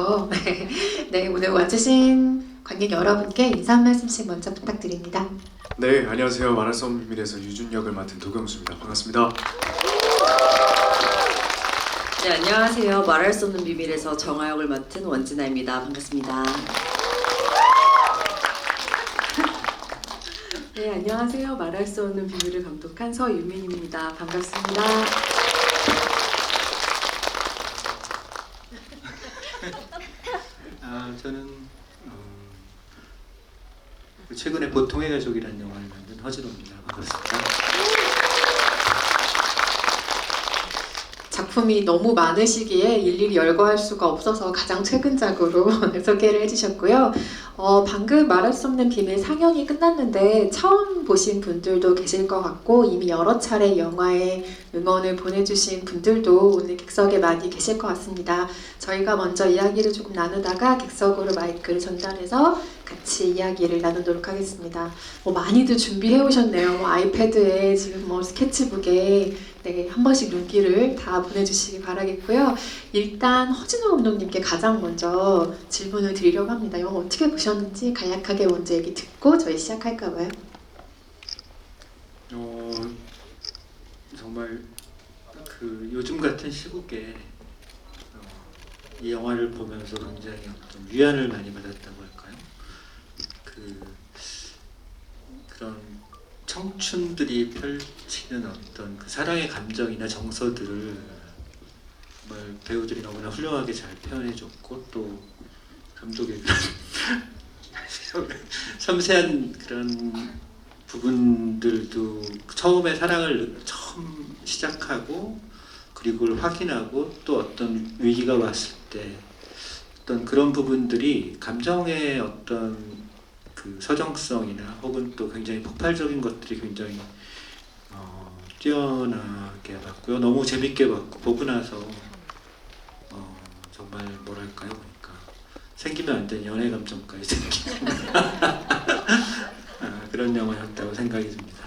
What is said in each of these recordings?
있죠. 네, 오늘 와주신 관객 여러분께 인사 한 말씀씩 먼저 부탁드립니다. 네, 안녕하세요. 말할 수 없는 비밀에서 유준 역을 맡은 도경수입니다. 반갑습니다. 네, 안녕하세요. 말할 수 없는 비밀에서 정아 역을 맡은 원진아입니다. 반갑습니다. 네, 안녕하세요. 말할 수 없는 비밀을 감독한 서유민입니다. 반갑습니다. 저는 최근에 보통의 가족이라는 영화를 만든 허진호입니다. 반갑습니다. 작품이 너무 많으시기에 일일이 열거할 수가 없어서 가장 최근작으로 소개를 해주셨고요. 방금 말할 수 없는 비밀 상영이 끝났는데 처음 보신 분들도 계실 것 같고 이미 여러 차례 영화에 응원을 보내주신 분들도 오늘 객석에 많이 계실 것 같습니다. 저희가 먼저 이야기를 조금 나누다가 객석으로 마이크를 전달해서 같이 이야기를 나누도록 하겠습니다. 많이들 준비해 오셨네요. 아이패드에 지금 스케치북에 네, 한 번씩 눈길을 다 보내주시기 바라겠고요. 일단 허진호 감독님께 가장 먼저 질문을 드리려고 합니다. 영화 어떻게 보셨는지 간략하게 먼저 얘기 듣고 저희 시작할까 봐요. 정말 요즘 같은 시국에 이 영화를 보면서 굉장히 어떤 위안을 많이 받았다고 할까요? 그런 청춘들이 펼치는 어떤 사랑의 감정이나 정서들을 정말 배우들이 너무나 훌륭하게 잘 표현해줬고 또 감독의 섬세한 그런 부분들도 처음에 사랑을 처음 시작하고 그리고 그걸 확인하고 또 어떤 위기가 왔을 때 어떤 그런 부분들이 감정의 어떤 서정성이나 혹은 또 굉장히 폭발적인 것들이 굉장히 뛰어나게 봤고요. 너무 재밌게 봤고 보고 나서 정말 뭐랄까요, 그러니까 생기면 안 되는 연애 감정까지 생기는 그런 영화였다고 생각이 듭니다.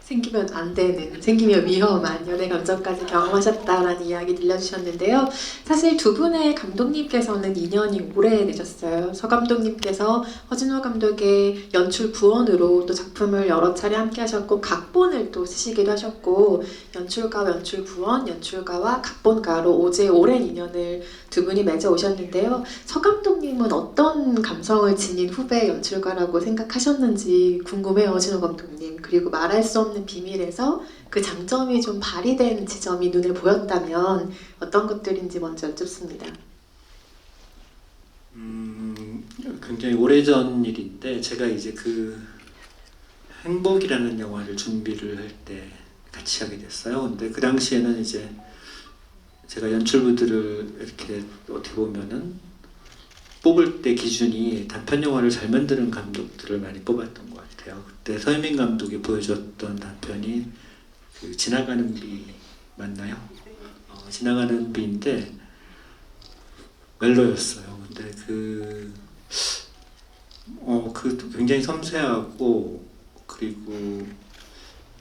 생기면 안 되는, 생기면 위험한 연애 감정까지 경험하셨다라는 이야기 들려주셨는데요. 사실 두 분의 감독님께서는 인연이 오래되셨어요. 서 감독님께서 허진호 감독의 연출 부원으로 또 작품을 여러 차례 함께 하셨고 각본을 또 쓰시기도 하셨고 연출가와 연출 부원, 연출가와 각본가로 오랜 인연을 두 분이 맺어 오셨는데요. 서 감독님은 어떤 감성을 지닌 후배 연출가라고 생각하셨는지 궁금해요, 허진호 감독님. 그리고 말할 수 없는 비밀에서 그 장점이 좀 발휘된 지점이 눈에 보였다면 어떤 것들인지 먼저 여쭙습니다. 굉장히 오래전 일인데 제가 이제 행복이라는 영화를 준비를 할 때 같이 하게 됐어요. 근데 그 당시에는 이제 제가 연출부들을 이렇게 어떻게 보면은 뽑을 때 기준이 단편 영화를 잘 만드는 감독들을 많이 뽑았던 것 같아요. 그때 서유민 감독이 보여줬던 단편이 지나가는 비 맞나요? 지나가는 비인데 멜로였어요. 근데 굉장히 섬세하고 그리고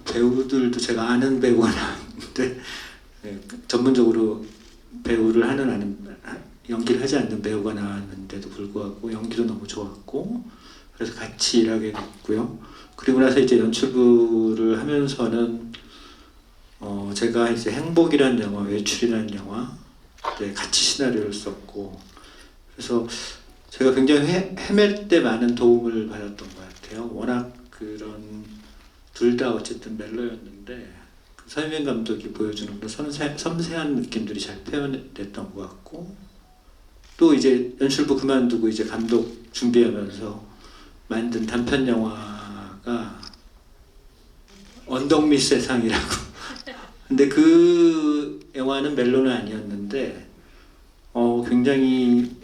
배우들도 제가 아는 배우가 나왔는데 전문적으로 배우를 연기를 하지 않는 배우가 나왔는데도 불구하고 연기도 너무 좋았고 그래서 같이 일하게 됐고요. 그리고 나서 이제 연출부를 하면서는 제가 이제 행복이라는 영화, 외출이라는 영화 같이 시나리오를 썼고 그래서 제가 굉장히 헤맬 때 많은 도움을 받았던 것 같아요. 워낙 둘 다 어쨌든 멜로였는데 서유민 감독이 보여주는 그런 섬세한 느낌들이 잘 표현됐던 것 같고 또 이제 연출부 그만두고 이제 감독 준비하면서 만든 단편 영화가 언덕 밑 세상이라고 근데 그 영화는 멜로는 아니었는데 굉장히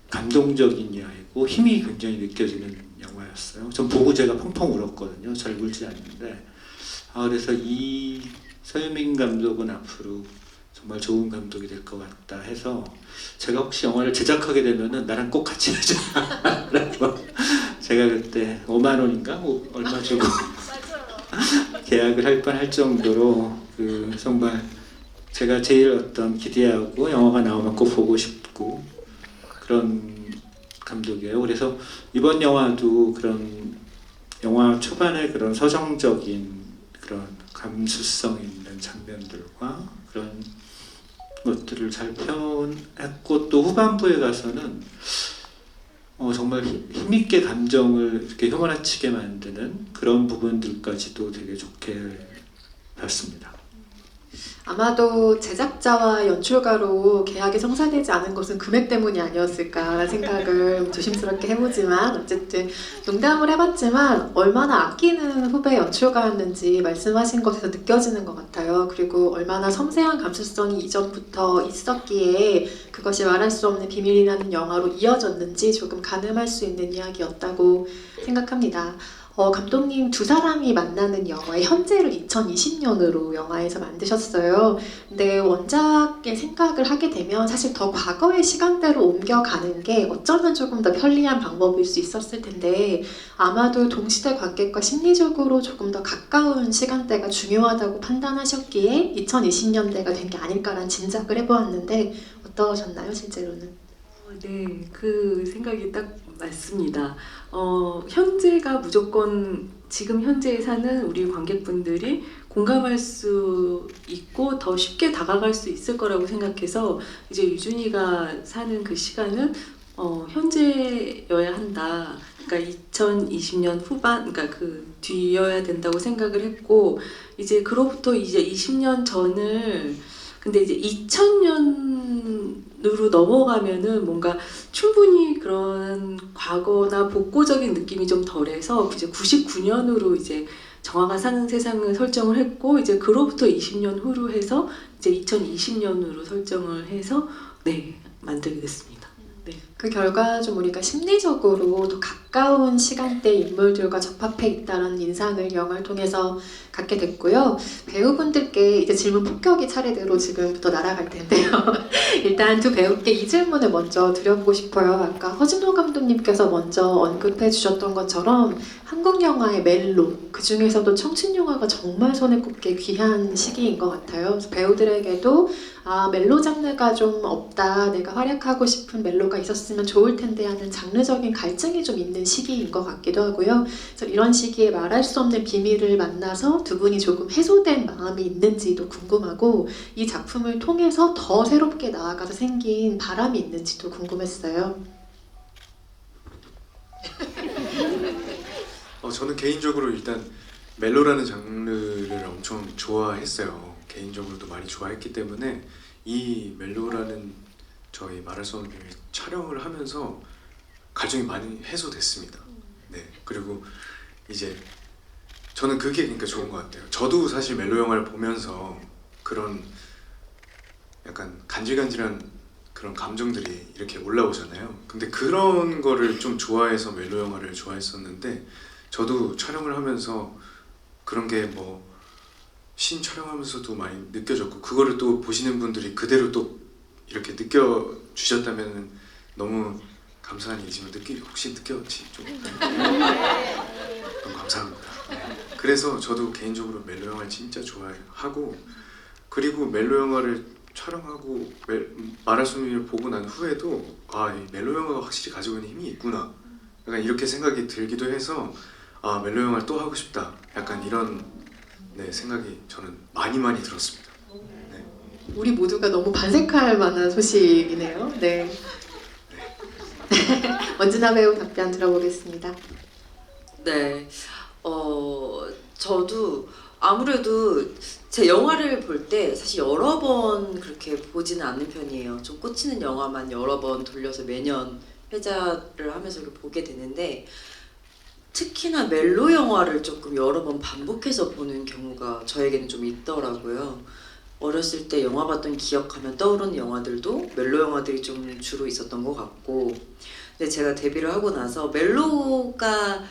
감동적인 이야기고 힘이 굉장히 느껴지는 영화였어요. 전 보고 제가 펑펑 울었거든요. 잘 울지 않는데 그래서 이 서유민 감독은 앞으로 정말 좋은 감독이 될 것 같다 해서 제가 혹시 영화를 제작하게 되면은 나랑 꼭 같이 하자 라고 제가 그때 5만 원인가? 얼마 주고 계약을 할 뻔할 정도로 정말 제가 제일 기대하고 영화가 나오면 꼭 보고 싶고 그런 감독이에요. 그래서 이번 영화도 그런 영화 초반에 그런 서정적인 그런 감수성 있는 장면들과 그런 것들을 잘 표현했고, 또 후반부에 가서는 정말 힘있게 감정을 이렇게 휘몰아치게 만드는 그런 부분들까지도 되게 좋게 봤습니다. 아마도 제작자와 연출가로 계약이 성사되지 않은 것은 금액 때문이 아니었을까 생각을 조심스럽게 해보지만, 어쨌든 농담을 해봤지만 얼마나 아끼는 후배 연출가였는지 말씀하신 것에서 느껴지는 것 같아요. 그리고 얼마나 섬세한 감수성이 이전부터 있었기에 그것이 말할 수 없는 비밀이라는 영화로 이어졌는지 조금 가늠할 수 있는 이야기였다고 생각합니다. 감독님 두 사람이 만나는 영화의 현재를 2020년으로 영화에서 만드셨어요. 근데 원작의 생각을 하게 되면 사실 더 과거의 시간대로 옮겨가는 게 어쩌면 조금 더 편리한 방법일 수 있었을 텐데, 아마도 동시대 관객과 심리적으로 조금 더 가까운 시간대가 중요하다고 판단하셨기에 2020년대가 된 게 아닐까라는 짐작을 해보았는데 어떠셨나요, 실제로는? 네, 그 생각이 딱 맞습니다. 현재가 무조건 지금 현재에 사는 우리 관객분들이 공감할 수 있고 더 쉽게 다가갈 수 있을 거라고 생각해서 이제 유준이가 사는 그 시간은 현재여야 한다. 그러니까 2020년 후반, 그러니까 그 뒤여야 된다고 생각을 했고, 이제 그로부터 이제 20년 전을, 근데 이제 2000년으로 넘어가면은 뭔가 충분히 그런 과거나 복고적인 느낌이 좀 덜해서 이제 99년으로 이제 정화가 사는 세상을 설정을 했고, 이제 그로부터 20년 후로 해서 이제 2020년으로 설정을 해서 만들게 됐습니다. 그 결과 좀 우리가 심리적으로 더 가까운 시간대 인물들과 접합해 있다는 인상을 영화를 통해서 갖게 됐고요. 배우분들께 이제 질문 폭격이 차례대로 지금부터 날아갈 텐데요. 일단 두 배우께 이 질문을 먼저 드려보고 싶어요. 아까 허진호 감독님께서 먼저 언급해 주셨던 것처럼 한국 영화의 멜로, 그 중에서도 청춘 영화가 정말 손에 꼽게 귀한 시기인 것 같아요. 그래서 배우들에게도 멜로 장르가 좀 없다, 내가 활약하고 싶은 멜로가 있었으면 좋을 텐데 하는 장르적인 갈증이 좀 있는 시기인 것 같기도 하고요. 그래서 이런 시기에 말할 수 없는 비밀을 만나서 두 분이 조금 해소된 마음이 있는지도 궁금하고, 이 작품을 통해서 더 새롭게 나아가서 생긴 바람이 있는지도 궁금했어요. 저는 개인적으로 일단 멜로라는 장르를 엄청 좋아했어요. 개인적으로도 많이 좋아했기 때문에 이 멜로라는 저희 말할 수 없는 비밀 촬영을 하면서 갈증이 많이 해소됐습니다. 네, 그리고 이제 저는 그게 그러니까 좋은 것 같아요. 저도 사실 멜로 영화를 보면서 그런 약간 간질간질한 그런 감정들이 이렇게 올라오잖아요. 근데 그런 거를 좀 좋아해서 멜로 영화를 좋아했었는데, 저도 촬영을 하면서 그런 게 뭐 신 촬영하면서도 많이 느껴졌고, 그거를 또 보시는 분들이 그대로 또 이렇게 느껴주셨다면 너무 감사한 일이지만 혹시 느꼈지? 좀 너무 감사합니다. 네. 그래서 저도 개인적으로 멜로 영화를 진짜 좋아하고, 그리고 멜로 영화를 촬영하고 말할 수 없는 비밀을 보고 난 후에도 이 멜로 영화가 확실히 가지고 있는 힘이 있구나, 약간 이렇게 생각이 들기도 해서 멜로 영화를 또 하고 싶다, 약간 이런 생각이 저는 많이 들었습니다. 네. 우리 모두가 너무 반색할 만한 소식이네요. 네. 원진아 배우 답변 들어보겠습니다. 네, 저도 아무래도 제 영화를 볼 때 사실 여러 번 그렇게 보지는 않는 편이에요. 좀 꽂히는 영화만 여러 번 돌려서 매년 회자를 하면서 이렇게 보게 되는데, 특히나 멜로 영화를 조금 여러 번 반복해서 보는 경우가 저에게는 좀 있더라고요. 어렸을 때 영화 봤던 기억하면 떠오르는 영화들도 멜로 영화들이 좀 주로 있었던 것 같고, 근데 제가 데뷔를 하고 나서 멜로가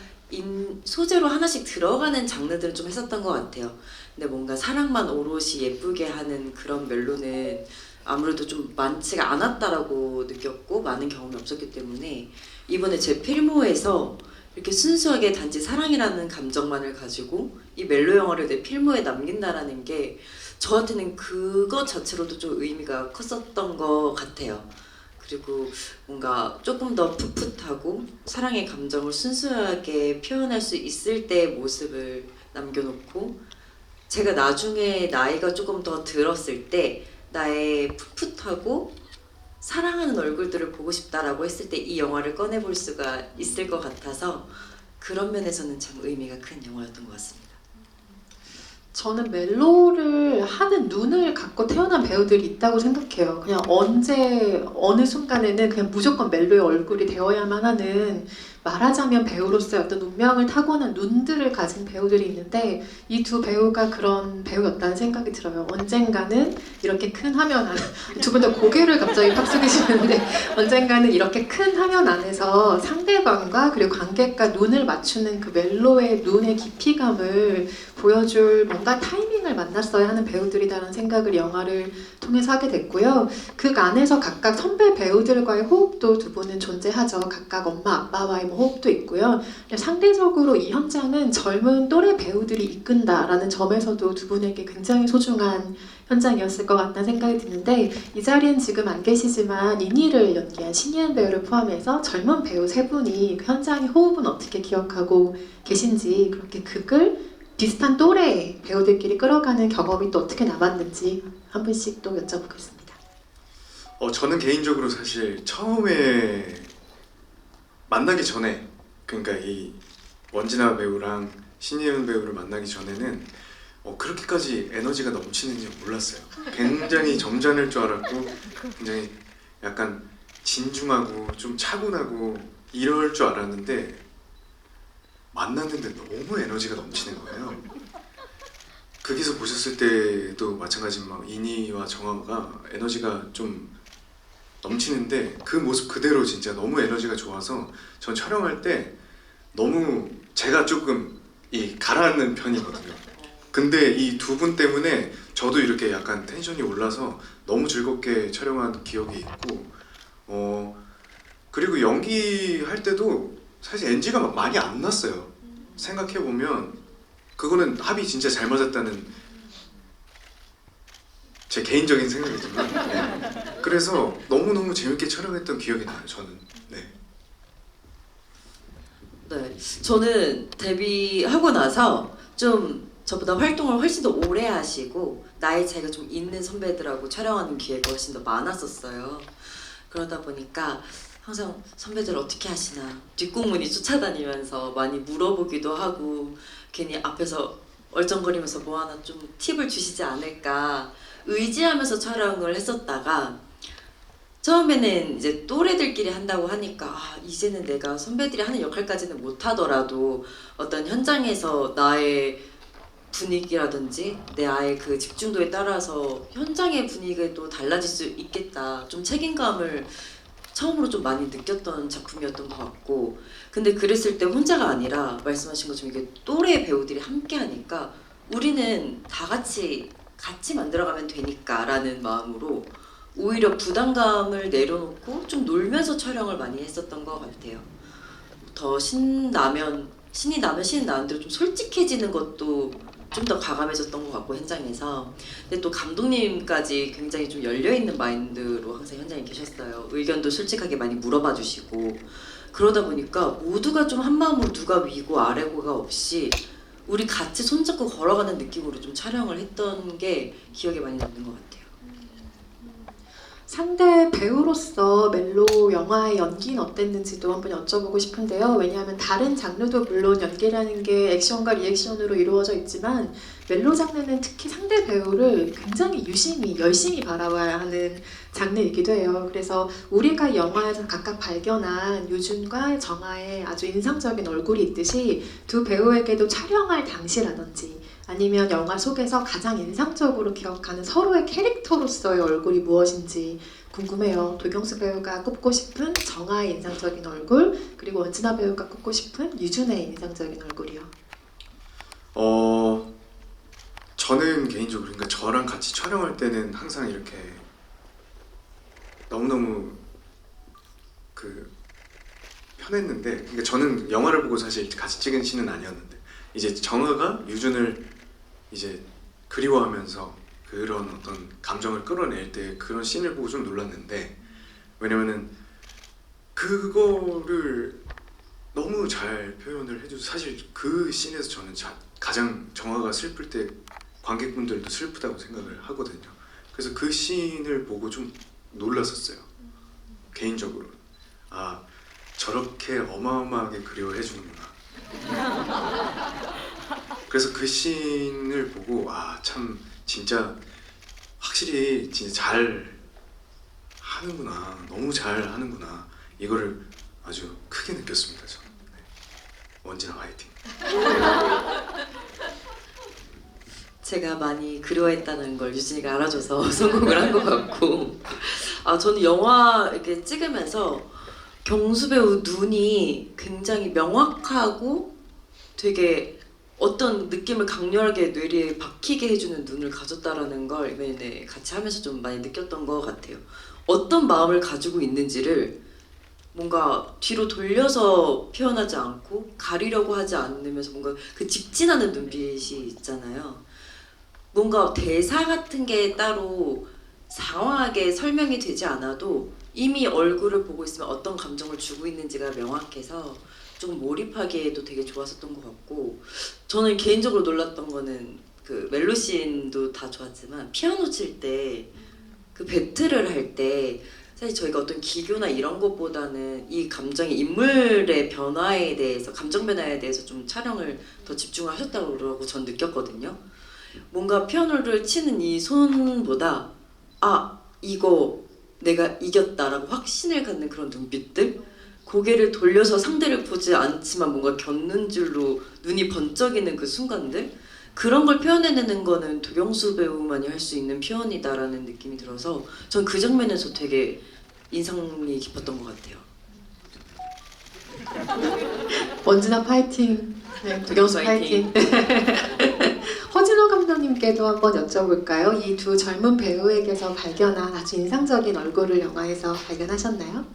소재로 하나씩 들어가는 장르들은 좀 했었던 것 같아요. 근데 뭔가 사랑만 오롯이 예쁘게 하는 그런 멜로는 아무래도 좀 많지가 않았다라고 느꼈고, 많은 경험이 없었기 때문에 이번에 제 필모에서 이렇게 순수하게 단지 사랑이라는 감정만을 가지고 이 멜로 영화를 내 필모에 남긴다라는 게 저한테는 그것 자체로도 좀 의미가 컸었던 것 같아요. 그리고 뭔가 조금 더 풋풋하고 사랑의 감정을 순수하게 표현할 수 있을 때의 모습을 남겨놓고 제가 나중에 나이가 조금 더 들었을 때 나의 풋풋하고 사랑하는 얼굴들을 보고 싶다라고 했을 때 이 영화를 꺼내볼 수가 있을 것 같아서 그런 면에서는 참 의미가 큰 영화였던 것 같습니다. 저는 멜로를 하는 눈을 갖고 태어난 배우들이 있다고 생각해요. 그냥 언제 어느 순간에는 그냥 무조건 멜로의 얼굴이 되어야만 하는, 말하자면 배우로서의 어떤 운명을 타고난 눈들을 가진 배우들이 있는데 이 두 배우가 그런 배우였다는 생각이 들어요. 언젠가는 이렇게 큰 화면 안에 두 분 다 고개를 갑자기 팍 숙이시는데 언젠가는 이렇게 큰 화면 안에서 상대방과 그리고 관객과 눈을 맞추는 그 멜로의 눈의 깊이감을 보여줄 뭔가 타이밍을 만났어야 하는 배우들이다라는 생각을 영화를 통해서 하게 됐고요. 그 안에서 각각 선배 배우들과의 호흡도 두 분은 존재하죠. 각각 엄마 아빠와의 호흡도 있고요. 상대적으로 이 현장은 젊은 또래 배우들이 이끈다라는 점에서도 두 분에게 굉장히 소중한 현장이었을 것 같다는 생각이 드는데 이 자리엔 지금 안 계시지만 이니를 연기한 신예은 배우를 포함해서 젊은 배우 세 분이 그 현장의 호흡은 어떻게 기억하고 계신지 그렇게 극을 비슷한 또래 배우들끼리 끌어가는 경험이 또 어떻게 남았는지 한 분씩 또 여쭤보겠습니다. 저는 개인적으로 사실 처음에 만나기 전에, 그러니까 이 원진아 배우랑 신예은 배우를 만나기 전에는 그렇게까지 에너지가 넘치는지 몰랐어요. 굉장히 점잖을 줄 알았고 굉장히 약간 진중하고 좀 차분하고 이럴 줄 알았는데 만났는데 너무 에너지가 넘치는 거예요. 거기서 보셨을 때도 마찬가지로 막 이니와 정화가 에너지가 좀 넘치는데 그 모습 그대로 진짜 너무 에너지가 좋아서 전 촬영할 때 너무 제가 조금 가라앉는 편이거든요. 근데 이 두 분 때문에 저도 이렇게 약간 텐션이 올라서 너무 즐겁게 촬영한 기억이 있고 그리고 연기할 때도 사실 NG가 막 많이 안 났어요. 생각해보면 그거는 합이 진짜 잘 맞았다는 제 개인적인 생각이지만 네. 그래서 너무너무 재밌게 촬영했던 기억이 나요. 저는. 네. 네, 저는 데뷔하고 나서 좀 저보다 활동을 훨씬 더 오래 하시고 나이 차이가 좀 있는 선배들하고 촬영하는 기회가 훨씬 더 많았었어요. 그러다 보니까 항상 선배들 어떻게 하시나 뒷공문이 쫓아다니면서 많이 물어보기도 하고 괜히 앞에서 얼쩡거리면서 뭐 하나 좀 팁을 주시지 않을까 의지하면서 촬영을 했었다가 처음에는 이제 또래들끼리 한다고 하니까 이제는 내가 선배들이 하는 역할까지는 못하더라도 어떤 현장에서 나의 분위기라든지 내 아이의 그 집중도에 따라서 현장의 분위기도 달라질 수 있겠다. 좀 책임감을 처음으로 좀 많이 느꼈던 작품이었던 것 같고 근데 그랬을 때 혼자가 아니라 말씀하신 것처럼 이게 또래 배우들이 함께 하니까 우리는 다 같이 만들어가면 되니까 라는 마음으로 오히려 부담감을 내려놓고 좀 놀면서 촬영을 많이 했었던 것 같아요. 더 신이 나면 신이 나는 대로 좀 솔직해지는 것도 좀 더 과감해졌던 것 같고 현장에서 근데 또 감독님까지 굉장히 좀 열려있는 마인드로 항상 현장에 계셨어요. 의견도 솔직하게 많이 물어봐 주시고 그러다 보니까 모두가 좀 한마음으로 누가 위고 아래고가 없이 우리 같이 손잡고 걸어가는 느낌으로 좀 촬영을 했던 게 기억에 많이 남는 것 같아요. 상대 배우로서 멜로 영화의 연기는 어땠는지도 한번 여쭤보고 싶은데요. 왜냐하면 다른 장르도 물론 연기라는 게 액션과 리액션으로 이루어져 있지만 멜로 장르는 특히 상대 배우를 굉장히 유심히 열심히 바라봐야 하는 장르이기도 해요. 그래서 우리가 영화에서 각각 발견한 유준과 정아의 아주 인상적인 얼굴이 있듯이 두 배우에게도 촬영할 당시라든지 아니면 영화 속에서 가장 인상적으로 기억하는 서로의 캐릭터로서의 얼굴이 무엇인지 궁금해요. 도경수 배우가 꼽고 싶은 정아의 인상적인 얼굴, 그리고 원진아 배우가 꼽고 싶은 유준의 인상적인 얼굴이요. 저는 개인적으로 그러니까 저랑 같이 촬영할 때는 항상 이렇게 너무너무 편했는데 그러니까 저는 영화를 보고 사실 같이 찍은 씬은 아니었는데 이제 정아가 유준을 이제 그리워하면서 그런 어떤 감정을 끌어낼 때 그런 씬을 보고 좀 놀랐는데 왜냐면은 그거를 너무 잘 표현을 해줘서 사실 그 씬에서 저는 가장 정화가 슬플 때 관객분들도 슬프다고 생각을 하거든요. 그래서 그 씬을 보고 좀 놀랐었어요. 개인적으로. 아, 저렇게 어마어마하게 그려해 주는구나. 그래서 그 씬을 보고 아, 참 진짜 확실히 진짜 잘 하는구나. 너무 잘 하는구나. 이거를 아주 크게 느꼈습니다. 저는. 네. 원진아 화이팅. 제가 많이 그리워했다는 걸 유진이가 알아줘서 성공을 한 것 같고, 아 저는 영화 이렇게 찍으면서 경수 배우 눈이 굉장히 명확하고 되게 어떤 느낌을 강렬하게 뇌리에 박히게 해주는 눈을 가졌다라는 걸 이번에 같이 하면서 좀 많이 느꼈던 것 같아요. 어떤 마음을 가지고 있는지를 뭔가 뒤로 돌려서 표현하지 않고 가리려고 하지 않으면서 뭔가 그 직진하는 눈빛이 있잖아요. 뭔가 대사 같은 게 따로 상황하게 설명이 되지 않아도 이미 얼굴을 보고 있으면 어떤 감정을 주고 있는지가 명확해서 좀 몰입하기에도 되게 좋았었던 것 같고, 저는 개인적으로 놀랐던 거는 그 멜로씬도 다 좋았지만 피아노 칠 때 그 배틀을 할 때 사실 저희가 어떤 기교나 이런 것보다는 이 감정의 인물의 변화에 대해서, 감정 변화에 대해서 좀 촬영을 더 집중을 하셨다고 전 느꼈거든요. 뭔가 피아노를 치는 이 손보다 아 이거 내가 이겼다라고 확신을 갖는 그런 눈빛들, 고개를 돌려서 상대를 보지 않지만 뭔가 겪는 줄로 눈이 번쩍이는 그 순간들, 그런 걸 표현해내는 거는 도경수 배우만이 할 수 있는 표현이다라는 느낌이 들어서 전 그 장면에서 되게 인상이 깊었던 것 같아요. 원진아 파이팅. 네, 도경수 파이팅. 허진호 감독님께도 한번 여쭤볼까요? 이 두 젊은 배우에게서 발견한 아주 인상적인 얼굴을 영화에서 발견하셨나요?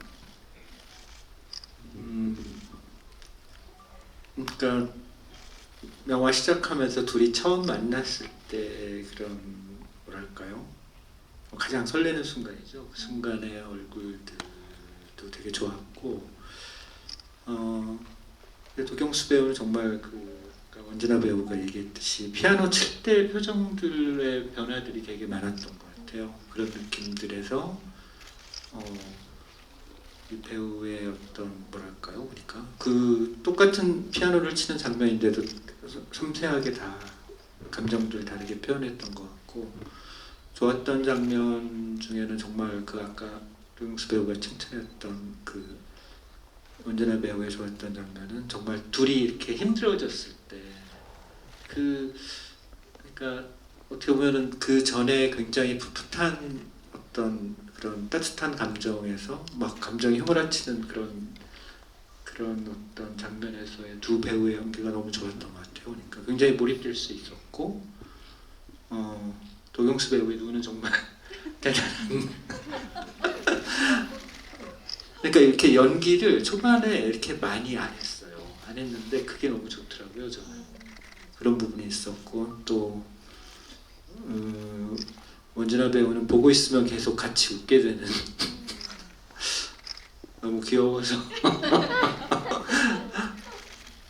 그러니까 영화 시작하면서 둘이 처음 만났을 때 그런 뭐랄까요? 가장 설레는 순간이죠. 그 순간의 얼굴들도 되게 좋았고, 도경수 배우는 정말 그러니까 원진아 배우가 얘기했듯이 피아노 칠 때 표정들의 변화들이 되게 많았던 것 같아요. 그런 느낌들에서 이 배우의 어떤 뭐랄까요, 그러니까 그 똑같은 피아노를 치는 장면인데도 섬세하게 다 감정들을 다르게 표현했던 것 같고, 좋았던 장면 중에는 정말 그 아까 도경수 배우가 칭찬했던 그 원진아 배우의 좋았던 장면은 정말 둘이 이렇게 힘들어졌을 때 그러니까 어떻게 보면은 그 전에 굉장히 풋풋한 어떤 그런 따뜻한 감정에서 막 감정이 휘몰아치는 그런 어떤 장면에서의 두 배우의 연기가 너무 좋았던 것 같아요. 그러니까 굉장히 몰입될 수 있었고, 도경수 배우의 눈은 정말 대단한. 그러니까 이렇게 연기를 초반에 이렇게 많이 안 했어요. 안 했는데 그게 너무 좋더라고요. 저는 그런 부분이 있었고, 또 원진아 배우는 보고 있으면 계속 같이 웃게 되는 너무 귀여워서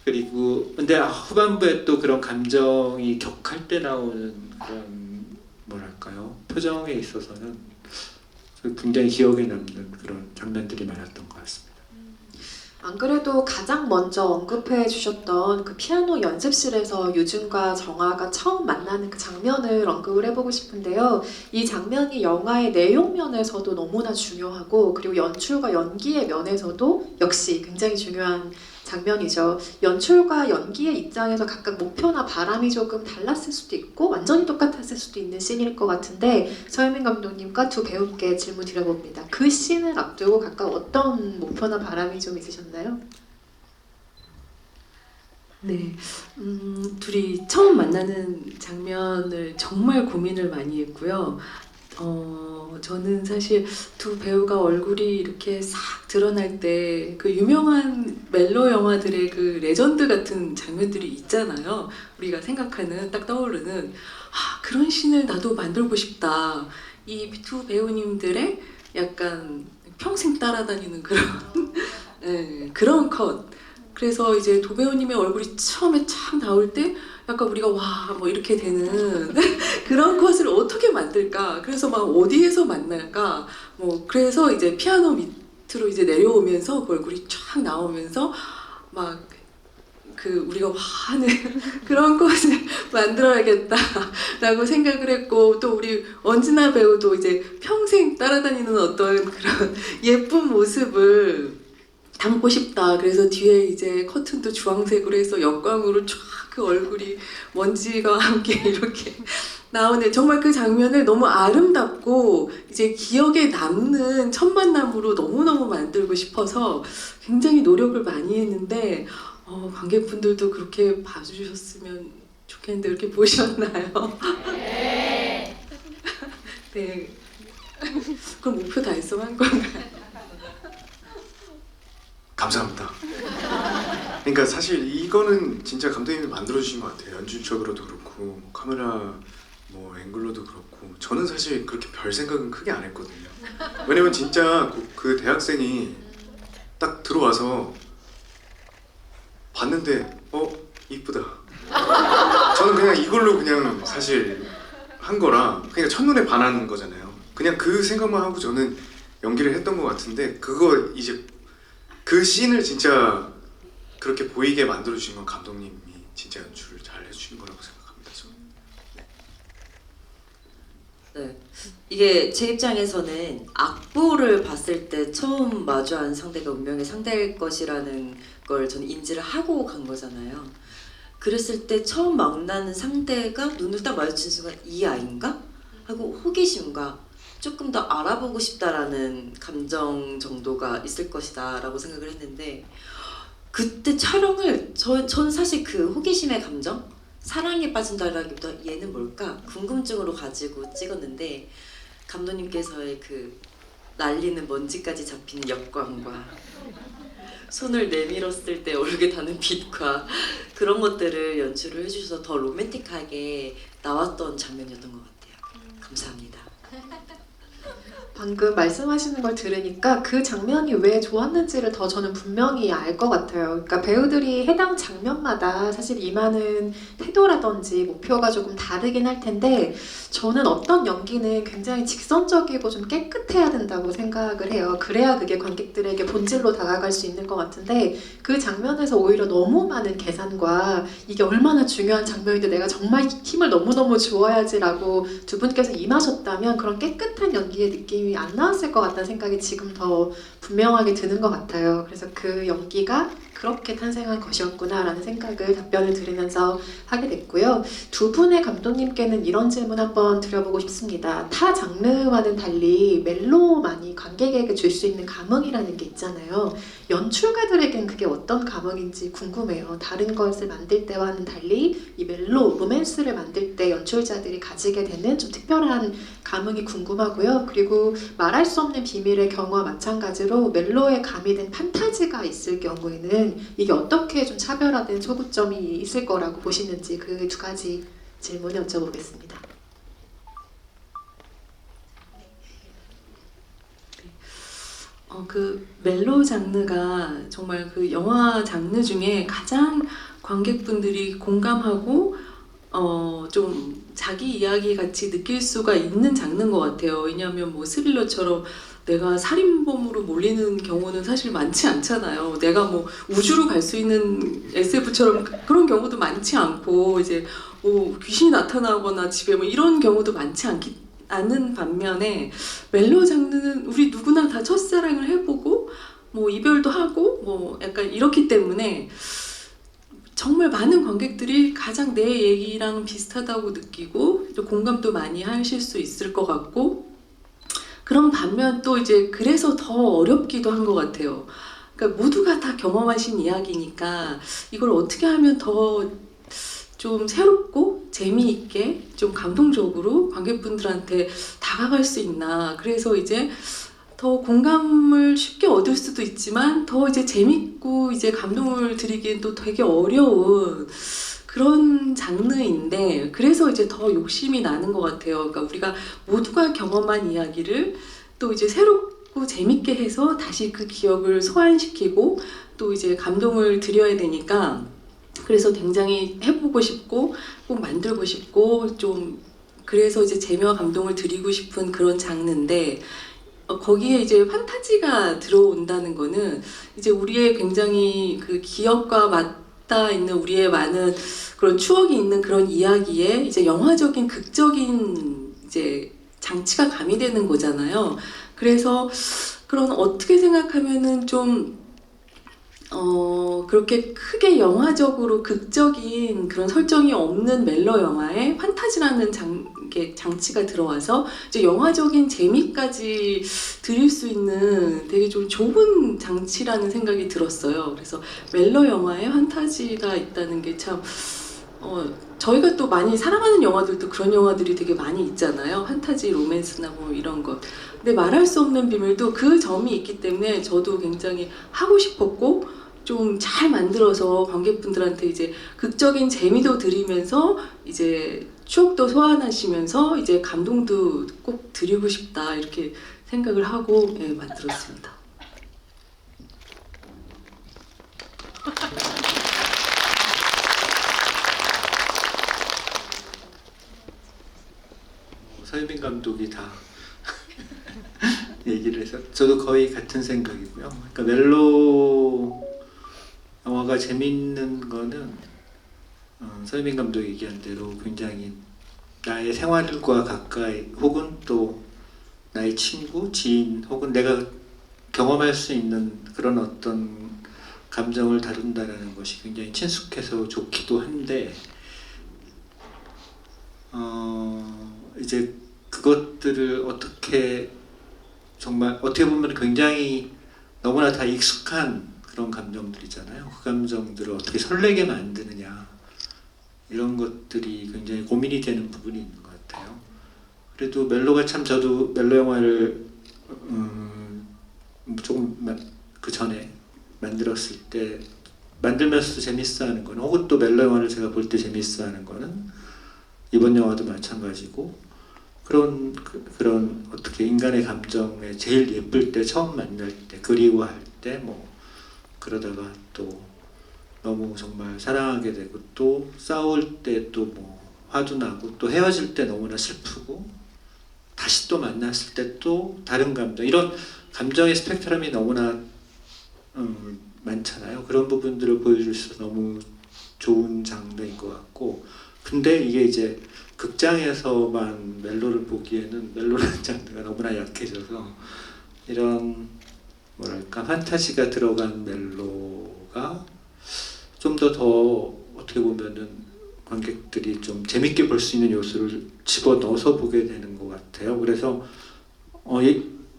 그리고 근데 후반부에 또 그런 감정이 격할 때 나오는 그런 뭐랄까요, 표정에 있어서는 굉장히 기억에 남는 그런 장면들이 많았던 것 같습니다. 안 그래도 가장 먼저 언급해 주셨던 그 피아노 연습실에서 유준과 정화가 처음 만나는 그 장면을 언급을 해보고 싶은데요. 이 장면이 영화의 내용 면에서도 너무나 중요하고, 그리고 연출과 연기의 면에서도 역시 굉장히 중요한 장면이죠. 연출과 연기의 입장에서 각각 목표나 바람이 조금 달랐을 수도 있고 완전히 똑같았을 수도 있는 씬일 것 같은데, 서유민 감독님과 두 배우께 질문 드려봅니다. 그 씬을 앞두고 각각 어떤 목표나 바람이 좀 있으셨나요? 네, 둘이 처음 만나는 장면을 정말 고민을 많이 했고요. 저는 사실 두 배우가 얼굴이 이렇게 싹 드러날 때 그 유명한 멜로 영화들의 그 레전드 같은 장면들이 있잖아요. 우리가 생각하는, 딱 떠오르는 그런 씬을 나도 만들고 싶다. 이 두 배우님들의 약간 평생 따라다니는 그런 예, 그런 컷. 그래서 이제 도배우님의 얼굴이 처음에 착 나올 때 약간 우리가 와 뭐 이렇게 되는 그런 컷을 어떻게 만들까? 그래서 막 어디에서 만날까? 뭐 그래서 이제 피아노 밑으로 이제 내려오면서 그 얼굴이 쫙 나오면서 막 그 우리가 와 하는 그런 컷을 만들어야겠다라고 생각을 했고, 또 우리 원진아 배우도 이제 평생 따라다니는 어떤 그런 예쁜 모습을 담고 싶다. 그래서 뒤에 이제 커튼도 주황색으로 해서 역광으로 쫙 그 얼굴이 먼지가 함께 이렇게 나오는, 정말 그 장면을 너무 아름답고 이제 기억에 남는 첫 만남으로 너무너무 만들고 싶어서 굉장히 노력을 많이 했는데 관객분들도 그렇게 봐주셨으면 좋겠는데 이렇게 보셨나요? 네. 그럼 목표 달성한 건가요? 감사합니다. 그러니까 사실 이거는 진짜 감독님이 만들어주신 것 같아요. 연출적으로도 그렇고 뭐 카메라 뭐 앵글로도 그렇고. 저는 사실 그렇게 별 생각은 크게 안 했거든요. 왜냐면 진짜 그 대학생이 딱 들어와서 봤는데 이쁘다. 저는 그냥 이걸로 그냥 사실 한 거라 그냥 첫눈에 반하는 거잖아요. 그냥 그 생각만 하고 저는 연기를 했던 것 같은데, 그거 이제 그 씬을 진짜 그렇게 보이게 만들어주신 건 감독님이 진짜 연출을 잘 해주신 거라고 생각합니다. 저는. 네. 이게 제 입장에서는 악보를 봤을 때 처음 마주한 상대가 운명의 상대일 것이라는 걸 저는 인지를 하고 간 거잖아요. 그랬을 때 처음 만나는 상대가 눈을 딱 마주친 순간 이 아이인가? 하고 호기심과 조금 더 알아보고 싶다라는 감정 정도가 있을 것이다 라고 생각을 했는데, 그때 촬영을 전 사실 그 호기심의 감정? 사랑에 빠진다라기보다 얘는 뭘까? 궁금증으로 가지고 찍었는데, 감독님께서의 그 날리는 먼지까지 잡히는 역광과 손을 내밀었을 때 얼굴에 닿는 빛과 그런 것들을 연출을 해주셔서 더 로맨틱하게 나왔던 장면이었던 것 같아요. 감사합니다. 방금 말씀하시는 걸 들으니까 그 장면이 왜 좋았는지를 더 저는 분명히 알 것 같아요. 그러니까 배우들이 해당 장면마다 사실 임하는 태도라든지 목표가 조금 다르긴 할 텐데, 저는 어떤 연기는 굉장히 직선적이고 좀 깨끗해야 된다고 생각을 해요. 그래야 그게 관객들에게 본질로 다가갈 수 있는 것 같은데, 그 장면에서 오히려 너무 많은 계산과 이게 얼마나 중요한 장면인데 내가 정말 힘을 너무너무 주어야지라고 두 분께서 임하셨다면 그런 깨끗한 연기의 느낌이 안 나왔을 것 같다는 생각이 지금 더 분명하게 드는 것 같아요. 그래서 그 연기가 그렇게 탄생한 것이었구나라는 생각을 답변을 들으면서 하게 됐고요. 두 분의 감독님께는 이런 질문 한번 드려보고 싶습니다. 타 장르와는 달리 멜로만이 관객에게 줄 수 있는 감흥이라는 게 있잖아요. 연출가들에겐 그게 어떤 감흥인지 궁금해요. 다른 것을 만들 때와는 달리 이 멜로, 로맨스를 만들 때 연출자들이 가지게 되는 좀 특별한 감흥이 궁금하고요. 그리고 말할 수 없는 비밀의 경우와 마찬가지로 멜로에 가미된 판타지가 있을 경우에는 이게 어떻게 좀 차별화된 소구점이 있을 거라고 보시는지, 그 두 가지 질문 여쭤보겠습니다. 그 멜로 장르가 정말 그 영화 장르 중에 가장 관객분들이 공감하고 좀 자기 이야기 같이 느낄 수가 있는 장르인 것 같아요. 왜냐하면 뭐 스릴러처럼 내가 살인범으로 몰리는 경우는 사실 많지 않잖아요. 내가 뭐 우주로 갈 수 있는 SF처럼 그런 경우도 많지 않고, 이제 뭐 귀신이 나타나거나 집에 뭐 이런 경우도 많지 않은 반면에, 멜로 장르는 우리 누구나 다 첫사랑을 해보고 뭐 이별도 하고 뭐 약간 이렇기 때문에 정말 많은 관객들이 가장 내 얘기랑 비슷하다고 느끼고 또 공감도 많이 하실 수 있을 것 같고, 그런 반면 또 이제 그래서 더 어렵기도 한 것 같아요. 그러니까 모두가 다 경험하신 이야기니까 이걸 어떻게 하면 더 좀 새롭고 재미있게 좀 감동적으로 관객분들한테 다가갈 수 있나. 그래서 이제 더 공감을 쉽게 얻을 수도 있지만 더 이제 재밌고 이제 감동을 드리기엔 또 되게 어려운 그런 장르인데, 그래서 이제 더 욕심이 나는 것 같아요. 그러니까 우리가 모두가 경험한 이야기를 또 이제 새롭게 쉽고 재밌게 해서 다시 그 기억을 소환시키고 또 이제 감동을 드려야 되니까 그래서 굉장히 해보고 싶고 꼭 만들고 싶고 좀 그래서 이제 재미와 감동을 드리고 싶은 그런 장르인데 거기에 이제 판타지가 들어온다는 거는 이제 우리의 굉장히 그 기억과 맞닿아 있는 우리의 많은 그런 추억이 있는 그런 이야기에 이제 영화적인 극적인 이제 장치가 가미되는 거잖아요. 그래서 그런 어떻게 생각하면은 좀 그렇게 크게 영화적으로 극적인 그런 설정이 없는 멜로 영화에 판타지라는 장치가 들어와서 이제 영화적인 재미까지 드릴 수 있는 되게 좀 좋은 장치라는 생각이 들었어요. 그래서 멜로 영화에 판타지가 있다는 게 참 저희가 또 많이 사랑하는 영화들도 그런 영화들이 되게 많이 있잖아요. 판타지, 로맨스나 뭐 이런 것. 근데 말할 수 없는 비밀도 그 점이 있기 때문에 저도 굉장히 하고 싶었고 좀 잘 만들어서 관객분들한테 이제 극적인 재미도 드리면서 이제 추억도 소환하시면서 이제 감동도 꼭 드리고 싶다 이렇게 생각을 하고 예, 만들었습니다. 서유민 감독이 다 얘기를 해서 저도 거의 같은 생각이고요. 그러니까 멜로 영화가 재밌는 거는 서유민 감독이 얘기한 대로 굉장히 나의 생활과 가까이 혹은 또 나의 친구, 지인 혹은 내가 경험할 수 있는 그런 어떤 감정을 다룬다라는 것이 굉장히 친숙해서 좋기도 한데 이제 그것들을 어떻게 정말 어떻게 보면 굉장히 너무나 다 익숙한 그런 감정들이잖아요. 그 감정들을 어떻게 설레게 만드느냐 이런 것들이 굉장히 고민이 되는 부분이 있는 것 같아요. 그래도 멜로가 참 저도 멜로 영화를 조금 그 전에 만들었을 때 만들면서 재밌어하는 거는 혹은 또 멜로 영화를 제가 볼 때 재밌어하는 거는 이번 영화도 마찬가지고 그런 어떻게 인간의 감정에 제일 예쁠 때 처음 만날 때 그리워할 때 뭐 그러다가 또 너무 정말 사랑하게 되고 또 싸울 때 또 뭐 화도 나고 또 헤어질 때 너무나 슬프고 다시 또 만났을 때 또 다른 감정 이런 감정의 스펙트럼이 너무나 많잖아요. 그런 부분들을 보여줄 수 있어서 너무 좋은 장르인 것 같고 근데 이게 이제 극장에서만 멜로를 보기에는 멜로라는 장르가 너무나 약해져서 이런 뭐랄까 판타지가 들어간 멜로가 좀 더 어떻게 보면은 관객들이 좀 재밌게 볼 수 있는 요소를 집어넣어서 보게 되는 것 같아요. 그래서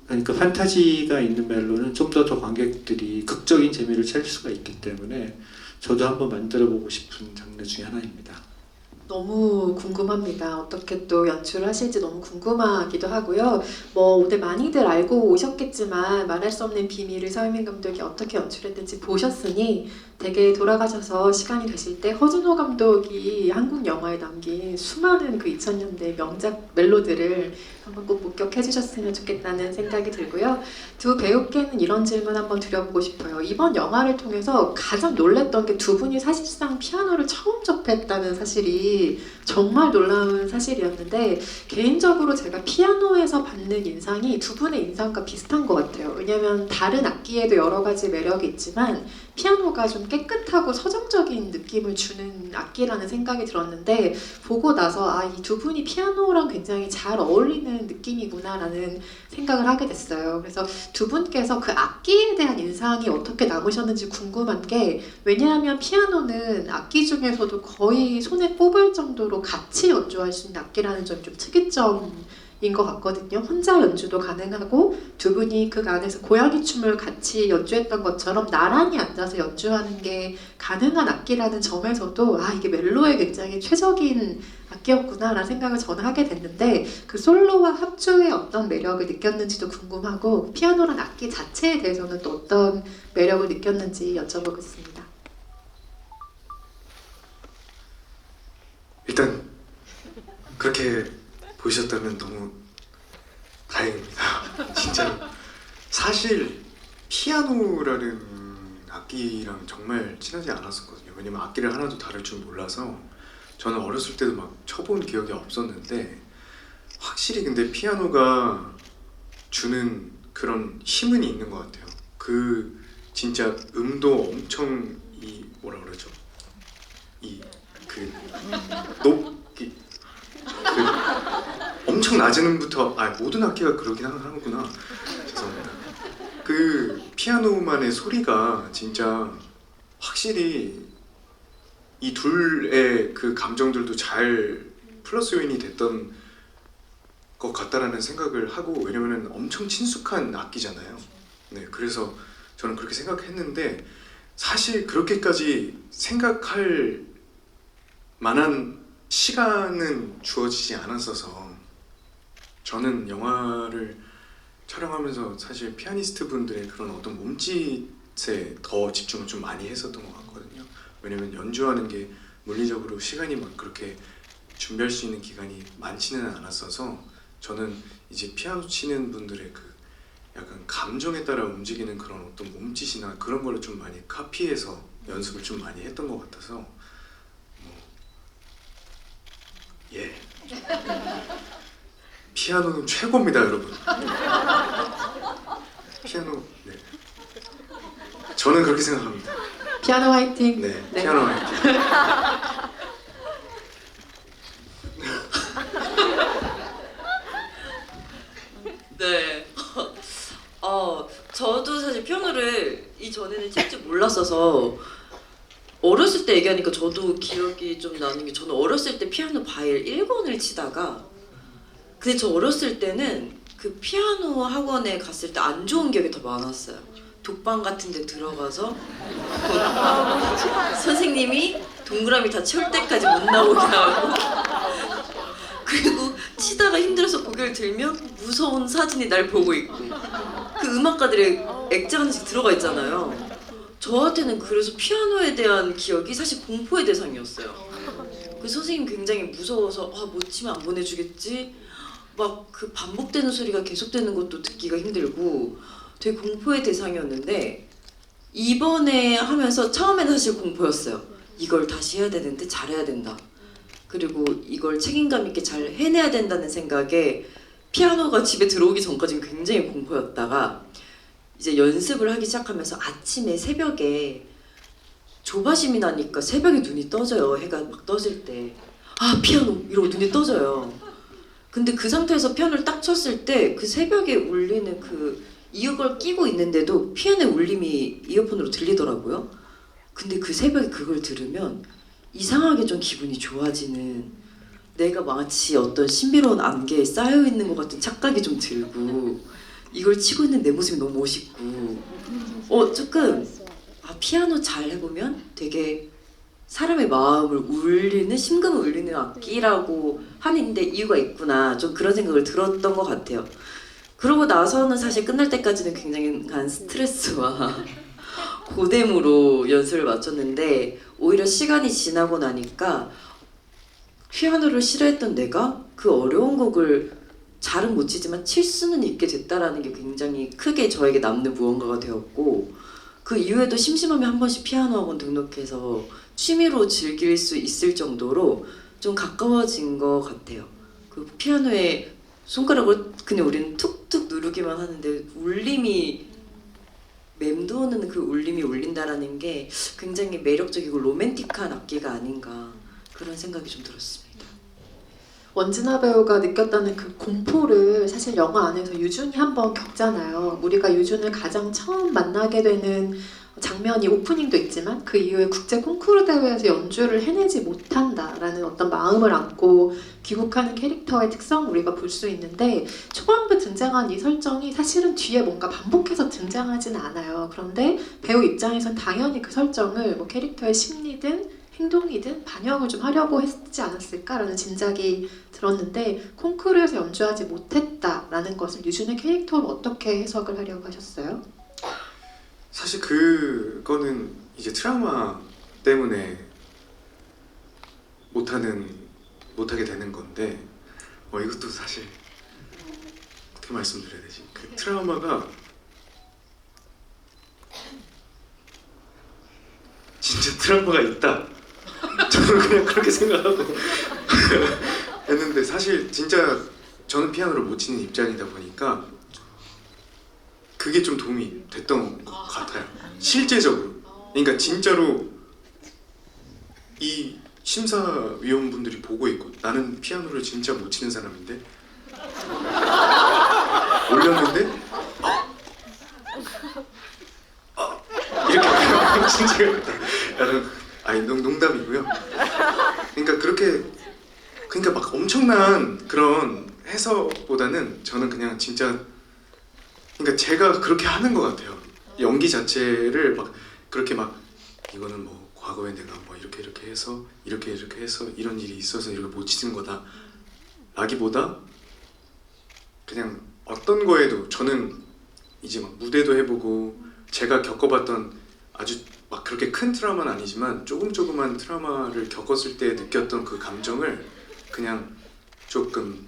그러니까 판타지가 있는 멜로는 좀 더 관객들이 극적인 재미를 찾을 수가 있기 때문에 저도 한번 만들어보고 싶은 장르 중에 하나입니다. 너무 궁금합니다. 어떻게 또 연출을 하실지 너무 궁금하기도 하고요. 뭐 오늘 많이들 알고 오셨겠지만 말할 수 없는 비밀을 서유민 감독이 어떻게 연출했는지 보셨으니 되게 돌아가셔서 시간이 되실 때 허준호 감독이 한국 영화에 남긴 수많은 그 2000년대 명작 멜로디를 한번 꼭 목격해 주셨으면 좋겠다는 생각이 들고요. 두 배우께는 이런 질문 한번 드려보고 싶어요. 이번 영화를 통해서 가장 놀랐던 게 두 분이 사실상 피아노를 처음 접했다는 사실이 정말 놀라운 사실이었는데 개인적으로 제가 피아노에서 받는 인상이 두 분의 인상과 비슷한 것 같아요. 왜냐면 다른 악기에도 여러 가지 매력이 있지만 피아노가 좀 깨끗하고 서정적인 느낌을 주는 악기라는 생각이 들었는데 보고 나서 이 두 분이 피아노랑 굉장히 잘 어울리는 느낌이구나 라는 생각을 하게 됐어요. 그래서 두 분께서 그 악기에 대한 인상이 어떻게 남으셨는지 궁금한 게 왜냐하면 피아노는 악기 중에서도 거의 손에 꼽을 정도로 같이 연주할 수 있는 악기라는 점이 좀 특이점인 것 같거든요. 혼자 연주도 가능하고 두 분이 그 안에서 고양이 춤을 같이 연주했던 것처럼 나란히 앉아서 연주하는 게 가능한 악기라는 점에서도 이게 멜로에 굉장히 최적인 악기였구나 라는 생각을 저는 하게 됐는데 그 솔로와 합주의 어떤 매력을 느꼈는지도 궁금하고 피아노란 악기 자체에 대해서는 또 어떤 매력을 느꼈는지 여쭤보겠습니다. 일단 그렇게 보셨다면 너무 다행입니다. 진짜로 사실 피아노라는 악기랑 정말 친하지 않았었거든요. 왜냐면 악기를 하나도 다룰 줄 몰라서 저는 어렸을 때도 막 쳐본 기억이 없었는데 확실히 근데 피아노가 주는 그런 힘은 있는 것 같아요. 그 진짜 음도 엄청 이 뭐라 그러죠? 이그높그 엄청 낮은 음부터 모든 악기가 그러긴 하는구나. 죄송합니다. 그 피아노만의 소리가 진짜 확실히 이 둘의 그 감정들도 잘 플러스 요인이 됐던 것 같다라는 생각을 하고 왜냐면은 엄청 친숙한 악기잖아요. 네, 그래서 저는 그렇게 생각했는데 사실 그렇게까지 생각할 만한 시간은 주어지지 않았어서 저는 영화를 촬영하면서 사실 피아니스트 분들의 그런 어떤 몸짓에 더 집중을 좀 많이 했었던 것 같거든요. 왜냐면 연주하는 게 물리적으로 시간이 막 그렇게 준비할 수 있는 기간이 많지는 않았어서 저는 이제 피아노 치는 분들의 그 약간 감정에 따라 움직이는 그런 어떤 몸짓이나 그런 거를 좀 많이 카피해서 연습을 좀 많이 했던 것 같아서 예. 피아노는 최고입니다, 여러분. 피아노, 네. 저는 그렇게 생각합니다. 피아노 화이팅. 네, 네. 피아노 화이팅. 네. 저도 사실 피아노를 이전에는 칠 줄 몰랐어서 어렸을 때 얘기하니까 저도 기억이 좀 나는 게 저는 어렸을 때 피아노 바이엘 1권을 치다가 근데 저 어렸을 때는 그 피아노 학원에 갔을 때 안 좋은 기억이 더 많았어요. 독방 같은 데 들어가서 선생님이 동그라미 다 채울 때까지 못 나오게 하고 그리고 치다가 힘들어서 고개를 들면 무서운 사진이 날 보고 있고 그 음악가들의 액자 하나씩 들어가 있잖아요. 저한테는 그래서 피아노에 대한 기억이 사실 공포의 대상이었어요. 그 선생님 굉장히 무서워서 못 치면 안 보내주겠지? 막 그 반복되는 소리가 계속되는 것도 듣기가 힘들고 되게 공포의 대상이었는데 이번에 하면서 처음에는 사실 공포였어요. 이걸 다시 해야 되는데 잘해야 된다. 그리고 이걸 책임감 있게 잘 해내야 된다는 생각에 피아노가 집에 들어오기 전까지는 굉장히 공포였다가 이제 연습을 하기 시작하면서 아침에 새벽에 조바심이 나니까 새벽에 눈이 떠져요. 해가 막 떠질 때 피아노 이러고 눈이 떠져요. 근데 그 상태에서 피아노를 딱 쳤을 때 그 새벽에 울리는 그 이어걸 끼고 있는데도 피아노의 울림이 이어폰으로 들리더라고요. 근데 그 새벽에 그걸 들으면 이상하게 좀 기분이 좋아지는 내가 마치 어떤 신비로운 안개에 쌓여있는 것 같은 착각이 좀 들고 이걸 치고 있는 내 모습이 너무 멋있고 조금 피아노 잘 해보면 되게 사람의 마음을 울리는 심금을 울리는 악기라고 하는데 이유가 있구나 좀 그런 생각을 들었던 것 같아요. 그러고 나서는 사실 끝날 때까지는 굉장히 스트레스와 고됨으로 연습을 마쳤는데 오히려 시간이 지나고 나니까 피아노를 싫어했던 내가 그 어려운 곡을 잘은 못 치지만 칠 수는 있게 됐다라는 게 굉장히 크게 저에게 남는 무언가가 되었고 그 이후에도 심심하면 한 번씩 피아노 학원 등록해서 취미로 즐길 수 있을 정도로 좀 가까워진 것 같아요. 그 피아노에 손가락을 그냥 우리는 툭툭 누르기만 하는데 울림이 맴도는 그 울림이 울린다라는 게 굉장히 매력적이고 로맨틱한 악기가 아닌가 그런 생각이 좀 들었습니다. 원진아 배우가 느꼈다는 그 공포를 사실 영화 안에서 유준이 한번 겪잖아요. 우리가 유준을 가장 처음 만나게 되는 장면이 오프닝도 있지만 그 이후에 국제 콩쿠르 대회에서 연주를 해내지 못한다라는 어떤 마음을 안고 귀국하는 캐릭터의 특성 우리가 볼 수 있는데 초반부에 등장한 이 설정이 사실은 뒤에 뭔가 반복해서 등장하지는 않아요. 그런데 배우 입장에선 당연히 그 설정을 뭐 캐릭터의 심리든 행동이든 반영을 좀 하려고 했지 않았을까라는 짐작이 들었는데 콩쿠르에서 연주하지 못했다라는 것을 유준의 캐릭터로 어떻게 해석을 하려고 하셨어요? 사실 그거는 이제 트라우마 때문에 못하게 되는 건데 이것도 사실 어떻게 말씀드려야 되지? 그 트라우마가 진짜 트라우마가 있다. 저는 그냥 그렇게 생각하고 했는데 사실 진짜 저는 피아노를 못 치는 입장이다 보니까 그게 좀 도움이 됐던 것 같아요. 실제적으로. 그러니까 진짜로 이 심사위원분들이 보고 있고 나는 피아노를 진짜 못 치는 사람인데 올렸는데 이렇게 진짜 약간 아니 농담이고요. 그러니까 그렇게 그러니까 막 엄청난 그런 해석보다는 저는 그냥 진짜 그러니까 제가 그렇게 하는 것 같아요. 연기 자체를 막 그렇게 막 이거는 뭐 과거에 내가 뭐 이렇게 해서 이렇게 해서 이런 일이 있어서 이렇게 못 치는 거다 라기보다 그냥 어떤 거에도 저는 이제 막 무대도 해보고 제가 겪어봤던 아주 막 그렇게 큰 트라우마는 아니지만 조금만 트라우마를 겪었을 때 느꼈던 그 감정을 그냥 조금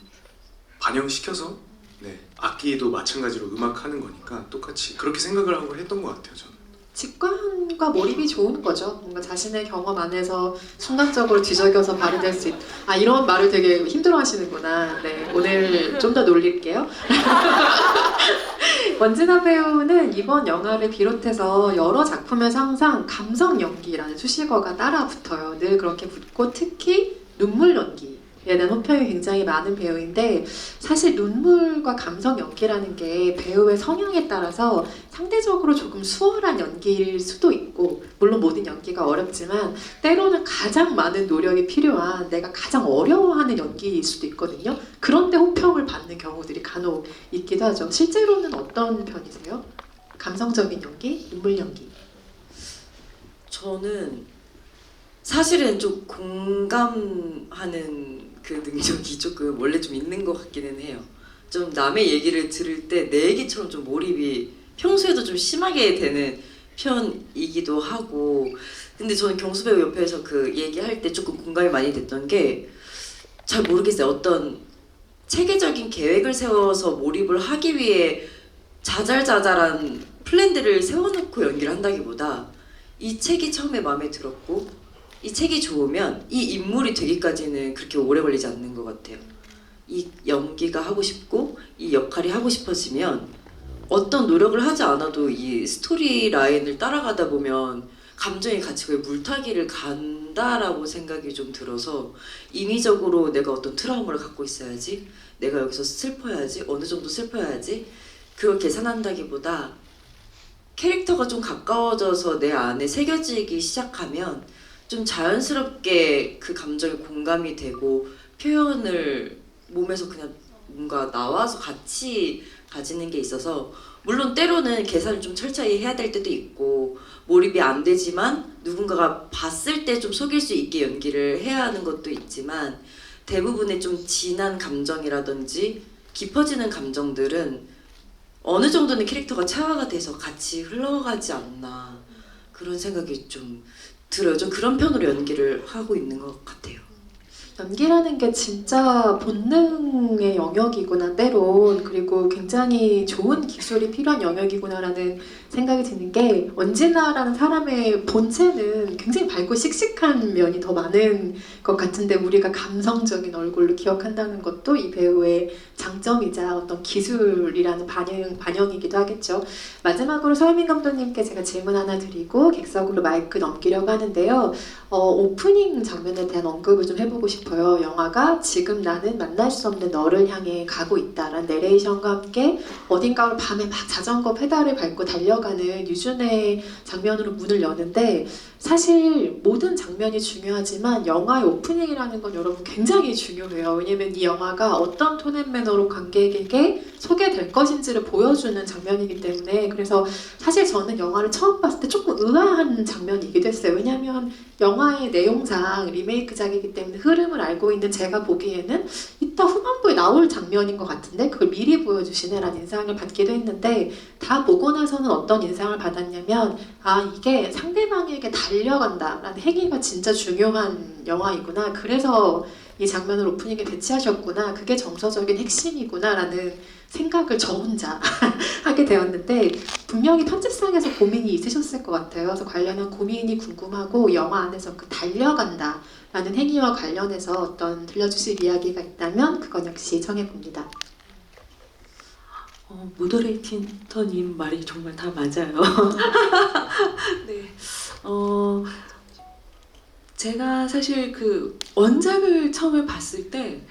반영시켜서 네, 악기도 마찬가지로 음악하는 거니까 똑같이 그렇게 생각을 하고 했던 것 같아요. 저는. 직관과 몰입이 좋은 거죠. 뭔가 자신의 경험 안에서 순간적으로 뒤적여서 발휘될 수 있... 아, 이런 말을 되게 힘들어 하시는구나. 네, 오늘 좀 더 놀릴게요. 원진아 배우는 이번 영화를 비롯해서 여러 작품에서 항상 감성 연기라는 수식어가 따라 붙어요. 늘 그렇게 붙고 특히 눈물 연기에 대한 호평이 굉장히 많은 배우인데 사실 눈물과 감성 연기라는 게 배우의 성향에 따라서 상대적으로 조금 수월한 연기일 수도 있고 물론 모든 연기가 어렵지만 때로는 가장 많은 노력이 필요한 내가 가장 어려워하는 연기일 수도 있거든요. 그런데 호평을 받는 경우들이 간혹 있기도 하죠. 실제로는 어떤 편이세요? 감성적인 연기? 눈물 연기? 저는 사실은 좀 공감하는 그 능력이 조금 원래 좀 있는 것 같기는 해요. 좀 남의 얘기를 들을 때 내 얘기처럼 좀 몰입이 평소에도 좀 심하게 되는 편이기도 하고 근데 저는 경수 배우 옆에서 그 얘기할 때 조금 공감이 많이 됐던 게 잘 모르겠어요. 어떤 체계적인 계획을 세워서 몰입을 하기 위해 자잘자잘한 플랜들을 세워놓고 연기를 한다기보다 이 책이 처음에 마음에 들었고 이 책이 좋으면 이 인물이 되기까지는 그렇게 오래 걸리지 않는 것 같아요. 이 연기가 하고 싶고 이 역할이 하고 싶어지면 어떤 노력을 하지 않아도 이 스토리 라인을 따라가다 보면 감정의 같이 거의 물타기를 간다라고 생각이 좀 들어서 인위적으로 내가 어떤 트라우마를 갖고 있어야지 내가 여기서 슬퍼야지 어느 정도 슬퍼야지 그걸 계산한다기보다 캐릭터가 좀 가까워져서 내 안에 새겨지기 시작하면 좀 자연스럽게 그 감정에 공감이 되고 표현을 몸에서 그냥 뭔가 나와서 같이 가지는 게 있어서 물론 때로는 계산을 좀 철저히 해야 될 때도 있고 몰입이 안 되지만 누군가가 봤을 때 좀 속일 수 있게 연기를 해야 하는 것도 있지만 대부분의 좀 진한 감정이라든지 깊어지는 감정들은 어느 정도는 캐릭터가 체화가 돼서 같이 흘러가지 않나 그런 생각이 좀 들어요. 좀 그런 편으로 연기를 하고 있는 것 같아요. 연기라는 게 진짜 본능의 영역이구나 때론 그리고 굉장히 좋은 기술이 필요한 영역이구나라는 생각이 드는 게 원진아라는 사람의 본체는 굉장히 밝고 씩씩한 면이 더 많은 것 같은데 우리가 감성적인 얼굴로 기억한다는 것도 이 배우의 장점이자 어떤 기술이라는 반영이기도 하겠죠. 마지막으로 서유민 감독님께 제가 질문 하나 드리고 객석으로 마이크 넘기려고 하는데요. 오프닝 장면에 대한 언급을 좀 해보고 싶어요. 영화가 지금 나는 만날 수 없는 너를 향해 가고 있다라는 내레이션과 함께 어딘가 밤에 막 자전거 페달을 밟고 달려가는 유준의 장면으로 문을 여는데 사실 모든 장면이 중요하지만 영화의 오프닝이라는 건 여러분 굉장히 중요해요. 왜냐면 이 영화가 어떤 톤 앤 매너로 관객에게 소개될 것인지를 보여주는 장면이기 때문에 그래서 사실 저는 영화를 처음 봤을 때 조금 의아한 장면이기도 했어요. 왜냐면 영화의 내용상 리메이크작이기 때문에 흐름을 알고 있는 제가 보기에는 이따 후반부에 나올 장면인 것 같은데 그걸 미리 보여주시네라는 인상을 받기도 했는데 다 보고 나서는 어떤 어떤 인상을 받았냐면 아 이게 상대방에게 달려간다라는 행위가 진짜 중요한 영화이구나. 그래서 이 장면을 오프닝에 배치하셨구나. 그게 정서적인 핵심이구나라는 생각을 저 혼자 하게 되었는데 분명히 편집상에서 고민이 있으셨을 것 같아요. 그래서 관련한 고민이 궁금하고 영화 안에서 그 달려간다라는 행위와 관련해서 어떤 들려주실 이야기가 있다면 그건 역시 청해봅니다. 모더레이터님 말이 정말 다 맞아요. 네. 제가 사실 그 원작을 처음에 봤을 때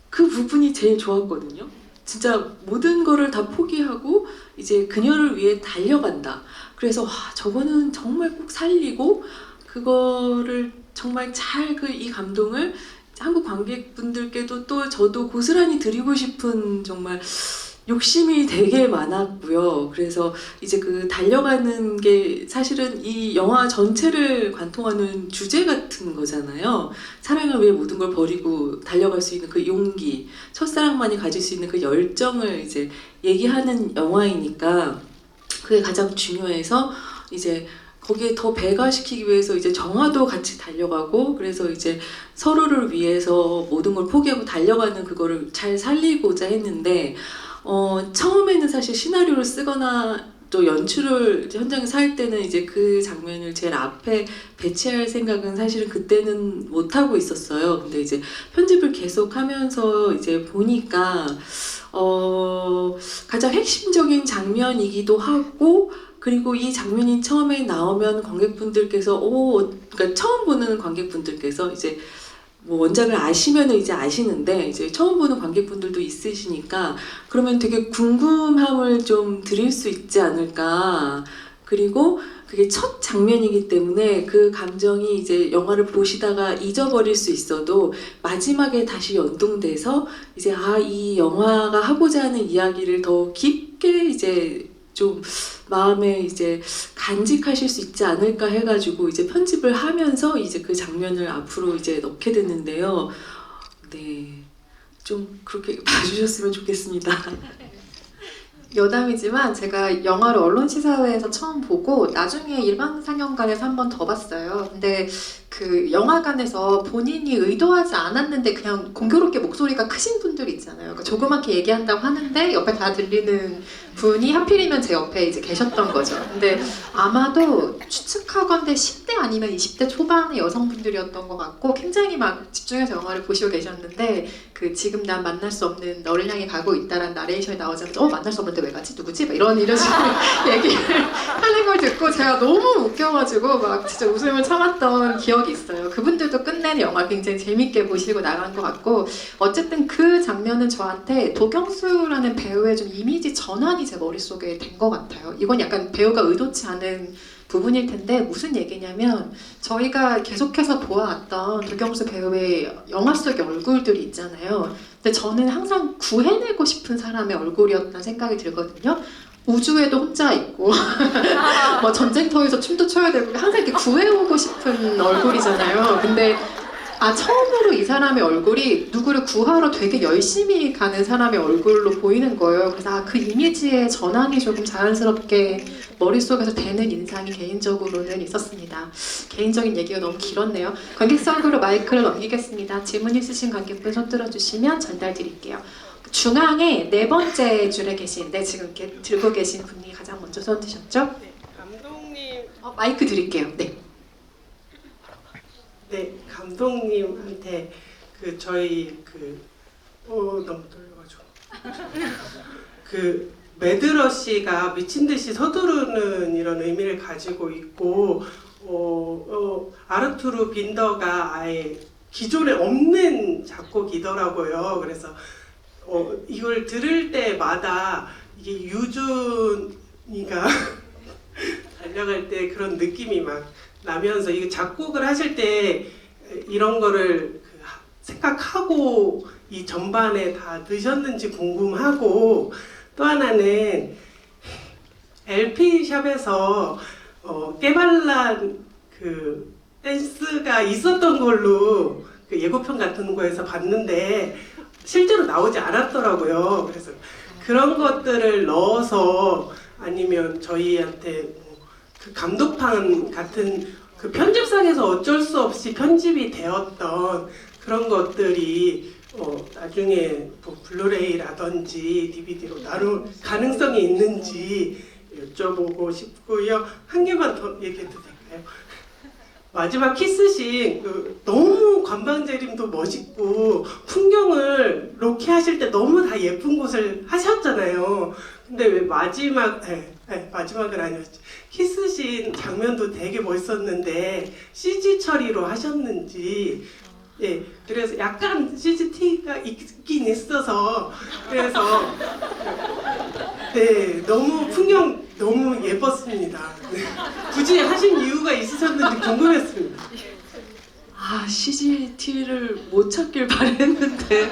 그 부분이 제일 좋았거든요. 진짜 모든 거를 다 포기하고 이제 그녀를 위해 달려간다. 그래서 와, 저거는 정말 꼭 살리고 그거를 정말 잘 이 감동을 한국 관객분들께도 또 저도 고스란히 드리고 싶은 정말 욕심이 되게 많았고요. 그래서 이제 그 달려가는 게 사실은 이 영화 전체를 관통하는 주제 같은 거잖아요. 사랑을 위해 모든 걸 버리고 달려갈 수 있는 그 용기, 첫사랑만이 가질 수 있는 그 열정을 이제 얘기하는 영화이니까 그게 가장 중요해서 이제 거기에 더 배가시키기 위해서 이제 정화도 같이 달려가고 그래서 이제 서로를 위해서 모든 걸 포기하고 달려가는 그거를 잘 살리고자 했는데 처음에는 사실 시나리오를 쓰거나 또 연출을 현장에서 할 때는 이제 그 장면을 제일 앞에 배치할 생각은 사실은 그때는 못 하고 있었어요. 근데 이제 편집을 계속 하면서 이제 보니까 가장 핵심적인 장면이기도 하고 그리고 이 장면이 처음에 나오면 관객분들께서 그러니까 처음 보는 관객분들께서 이제 뭐 원작을 아시면은 이제 아시는데 이제 처음 보는 관객분들도 있으시니까 그러면 되게 궁금함을 좀 드릴 수 있지 않을까. 그리고 그게 첫 장면이기 때문에 그 감정이 이제 영화를 보시다가 잊어버릴 수 있어도 마지막에 다시 연동돼서 이제 이 영화가 하고자 하는 이야기를 더 깊게 이제 좀 마음에 이제 간직하실 수 있지 않을까 해가지고 이제 편집을 하면서 이제 그 장면을 앞으로 이제 넣게 됐는데요. 네, 좀 그렇게 봐주셨으면 좋겠습니다. 여담이지만 제가 영화를 언론시사회에서 처음 보고 나중에 일반 상영관에서 한 번 더 봤어요. 근데 그 영화관에서 본인이 의도하지 않았는데 그냥 공교롭게 목소리가 크신 분들 있잖아요. 그러니까 조그맣게 얘기한다고 하는데 옆에 다 들리는 분이 하필이면 제 옆에 이제 계셨던 거죠. 근데 아마도 추측하건대 10대 아니면 20대 초반의 여성분들이었던 것 같고 굉장히 막 집중해서 영화를 보시고 계셨는데 그 지금 난 만날 수 없는 너를 향해 가고 있다라는 나레이션이 나오자마자 만날 수 없는데 왜 가지? 누구지? 막 이런 식으로 얘기를 하는 걸 듣고 제가 너무 웃겨가지고 막 진짜 웃음을 참았던 기억이 있어요. 그분들도 끝내는 영화 굉장히 재밌게 보시고 나간 것 같고 어쨌든 그 장면은 저한테 도경수라는 배우의 좀 이미지 전환이 제 머릿속에 된 것 같아요. 이건 약간 배우가 의도치 않은 부분일 텐데 무슨 얘기냐면 저희가 계속해서 보아왔던 도경수 배우의 영화 속의 얼굴들이 있잖아요. 근데 저는 항상 구해내고 싶은 사람의 얼굴이었다는 생각이 들거든요. 우주에도 혼자 있고 뭐 전쟁터에서 춤도 춰야 되고 항상 이렇게 구해오고 싶은 얼굴이잖아요. 근데 처음으로 이 사람의 얼굴이 누구를 구하러 되게 열심히 가는 사람의 얼굴로 보이는 거예요. 그래서 그 이미지의 전환이 조금 자연스럽게 머릿속에서 되는 인상이 개인적으로는 있었습니다. 개인적인 얘기가 너무 길었네요. 관객석으로 마이크를 넘기겠습니다. 질문 있으신 관객분 손 들어주시면 전달 드릴게요. 중앙에 네 번째 줄에 계신데 지금 이렇게 들고 계신 분이 가장 먼저 손 드셨죠? 네, 감독님. 마이크 드릴게요. 네. 네, 감독님한테 저희 너무 떨려가지고 매드러시가 미친 듯이 서두르는 이런 의미를 가지고 있고 아르투르 빈더가 아예 기존에 없는 작곡이더라고요. 그래서 이걸 들을 때마다 이게 유준이가 달려갈 때 그런 느낌이 막 나면서 이게 작곡을 하실 때 이런 거를 생각하고 이 전반에 다 넣으셨는지 궁금하고 또 하나는 LP샵에서 깨발랄한 댄스가 있었던 걸로 예고편 같은 거에서 봤는데 실제로 나오지 않았더라고요. 그래서 그런 것들을 넣어서 아니면 저희한테 그 감독판 같은 그 편집상에서 어쩔 수 없이 편집이 되었던 그런 것들이 나중에 뭐 블루레이라든지 DVD로 나올 가능성이 있는지 여쭤보고 싶고요. 한 개만 더 얘기해도 될까요? 마지막 키스씬 너무 관방재림도 멋있고 풍경을 로케하실 때 너무 다 예쁜 곳을 하셨잖아요. 근데 왜 마지막은 아니었지. 키스씬 장면도 되게 멋있었는데 CG 처리로 하셨는지 예, 그래서 약간 CGT가 있긴 있어서 그래서 네, 너무 풍경 너무 예뻤습니다. 네. 굳이 하신 이유가 있으셨는지 궁금했습니다. CGT를 못 찾길 바랬는데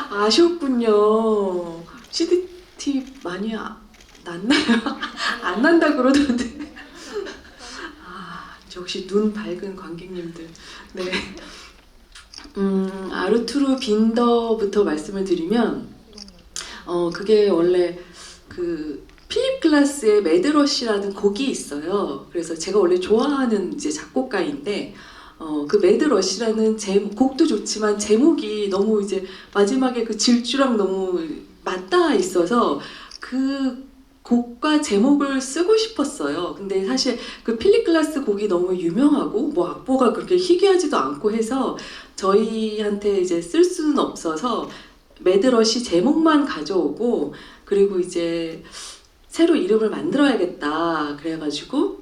아셨군요. CGT 많이 났나요? 안 난다 그러던데. 역시 눈 밝은 관객님들. 네. 아르투르 빈더부터 말씀을 드리면 그게 원래 그 필립 글라스의 매드러시라는 곡이 있어요. 그래서 제가 원래 좋아하는 이제 작곡가인데 그 매드러시라는 곡도 좋지만 제목이 너무 이제 마지막에 그 질주랑 너무 맞닿아 있어서 그 곡과 제목을 쓰고 싶었어요. 근데 사실 그 필립 글라스 곡이 너무 유명하고 뭐 악보가 그렇게 희귀하지도 않고 해서 저희한테 이제 쓸 수는 없어서 매드러시 제목만 가져오고 그리고 이제 새로 이름을 만들어야겠다 그래가지고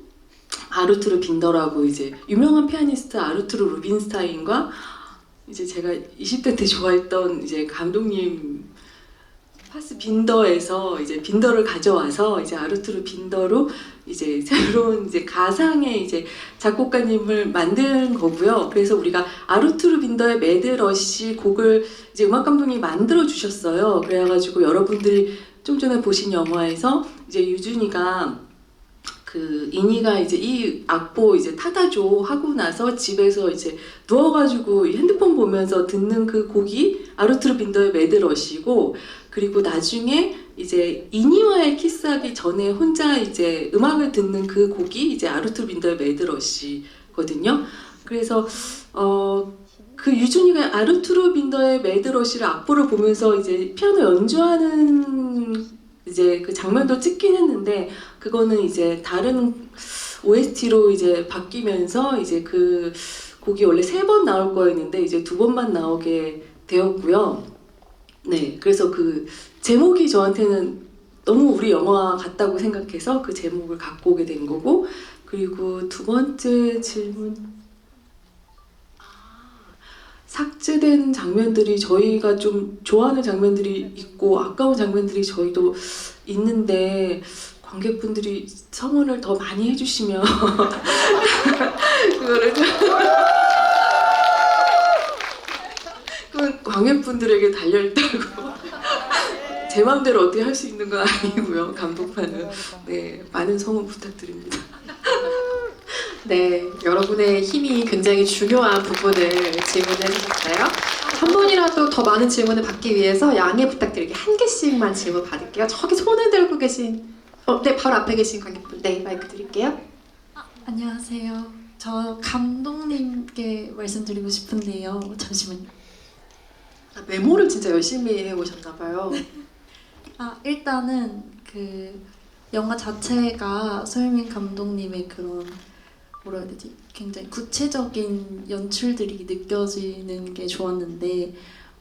아르투르 빈더라고 이제 유명한 피아니스트 아르투르 루빈스타인과 이제 제가 20대 때 좋아했던 이제 감독님 파스 빈더에서 이제 빈더를 가져와서 이제 아르투르 빈더로 이제 새로운 이제 가상의 이제 작곡가님을 만든 거고요. 그래서 우리가 아르투르 빈더의 매드러시 곡을 이제 음악 감독님이 만들어 주셨어요. 그래가지고 여러분들이 좀 전에 보신 영화에서 이제 유준이가 그 이니가 이제 이 악보 이제 타다줘 하고 나서 집에서 이제 누워가지고 핸드폰 보면서 듣는 그 곡이 아르투르 빈더의 매드러시고 그리고 나중에 이제 이니와의 키스하기 전에 혼자 이제 음악을 듣는 그 곡이 이제 아르투르 빈더의 매드러시거든요. 그래서 그 유준이가 아르투르 빈더의 매드러시를 악보를 보면서 이제 피아노 연주하는 이제 그 장면도 찍긴 했는데 그거는 이제 다른 OST로 이제 바뀌면서 이제 그 곡이 원래 3번 나올 거였는데 이제 2번만 나오게 되었고요. 네, 그래서 그 제목이 저한테는 너무 우리 영화 같다고 생각해서 그 제목을 갖고 오게 된 거고 그리고 두 번째 질문 삭제된 장면들이 저희가 좀 좋아하는 장면들이 있고 아까운 장면들이 저희도 있는데 관객분들이 성원을 더 많이 해주시면 그거를 그건 관객분들에게 달려있다고 제 마음대로 어떻게 할 수 있는 건 아니고요. 감독판은 네 많은 성원 부탁드립니다. 네, 여러분의 힘이 굉장히 중요한 부분을 질문해 주셨어요. 한 번이라도 더 많은 질문을 받기 위해서 양해 부탁드릴게요. 한 개씩만 질문 받을게요. 저기 손을 들고 계신 네, 바로 앞에 계신 관객분 네, 마이크 드릴게요. 안녕하세요. 저 감독님께 말씀드리고 싶은데요. 잠시만요. 메모를 진짜 열심히 해오셨나 봐요. 일단은 그 영화 자체가 소유민 감독님의 그런 뭐라 해야 되지? 굉장히 구체적인 연출들이 느껴지는 게 좋았는데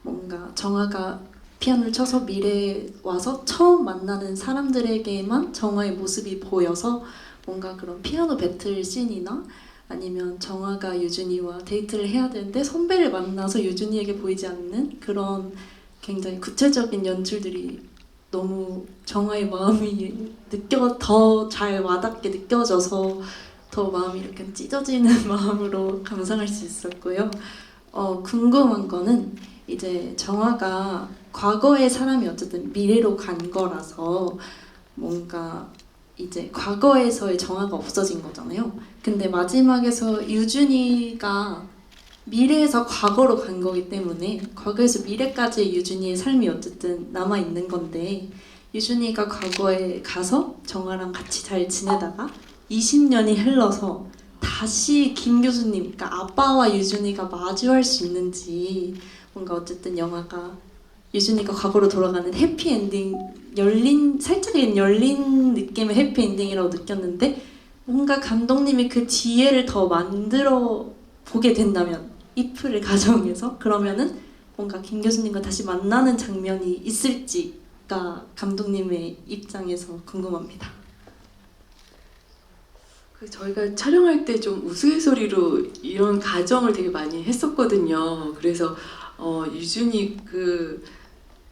뭔가 정아가 피아노를 쳐서 미래에 와서 처음 만나는 사람들에게만 정아의 모습이 보여서 뭔가 그런 피아노 배틀 씬이나 아니면 정아가 유준이와 데이트를 해야 되는데 선배를 만나서 유준이에게 보이지 않는 그런 굉장히 구체적인 연출들이 너무 정아의 마음이 더 잘 와닿게 느껴져서 더 마음이 이렇게 찢어지는 마음으로 감상할 수 있었고요. 궁금한 거는 이제 정아가 과거의 사람이 어쨌든 미래로 간 거라서 뭔가 이제 과거에서의 정아가 없어진 거잖아요. 근데 마지막에서 유준이가 미래에서 과거로 간 거기 때문에 과거에서 미래까지의 유준이의 삶이 어쨌든 남아 있는 건데 유준이가 과거에 가서 정아랑 같이 잘 지내다가 20년이 흘러서 다시 김 교수님, 그러니까 아빠와 유준이가 마주할 수 있는지 뭔가 어쨌든 영화가 유준이가 과거로 돌아가는 해피엔딩, 살짝 열린 느낌의 해피엔딩이라고 느꼈는데 뭔가 감독님이 그 뒤에를 더 만들어 보게 된다면 이프를 가정해서 그러면은 뭔가 김 교수님과 다시 만나는 장면이 있을지가 감독님의 입장에서 궁금합니다. 저희가 촬영할 때 좀 우스갯소리로 이런 가정을 되게 많이 했었거든요. 그래서 유준이 그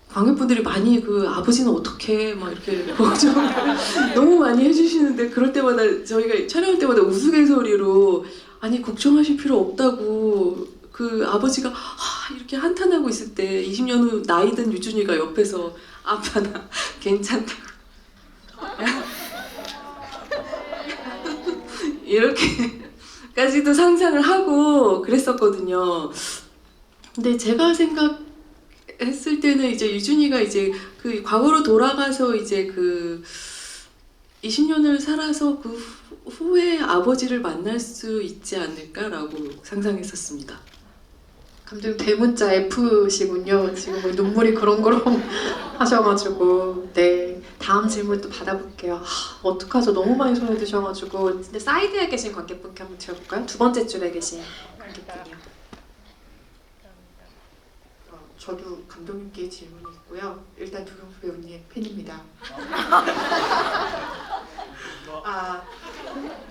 관객분들이 많이 그 아버지는 어떻게 막 이렇게 걱정을 너무 많이 해주시는데 그럴 때마다 저희가 촬영할 때마다 우스갯소리로 아니 걱정하실 필요 없다고 그 아버지가 이렇게 한탄하고 있을 때 20년 후 나이 든 유준이가 옆에서 아빠 나 괜찮다고 이렇게까지도 상상을 하고 그랬었거든요. 근데 제가 생각했을 때는 이제 유준이가 이제 그 과거로 돌아가서 이제 그 20년을 살아서 그 후에 아버지를 만날 수 있지 않을까라고 상상했었습니다. 감독님 대문자 F시군요. 지금 뭐 눈물이 그렁그렁 하셔가지고 네 다음 질문 또 받아볼게요. 어떡하죠? 너무 많이 손에 드셔가지고 근데 사이드에 계신 관객분께 한번 드려볼까요? 두 번째 줄에 계신 관객분이요. 저도 감독님께 질문이 있고요. 일단 조경수 배우님 팬입니다.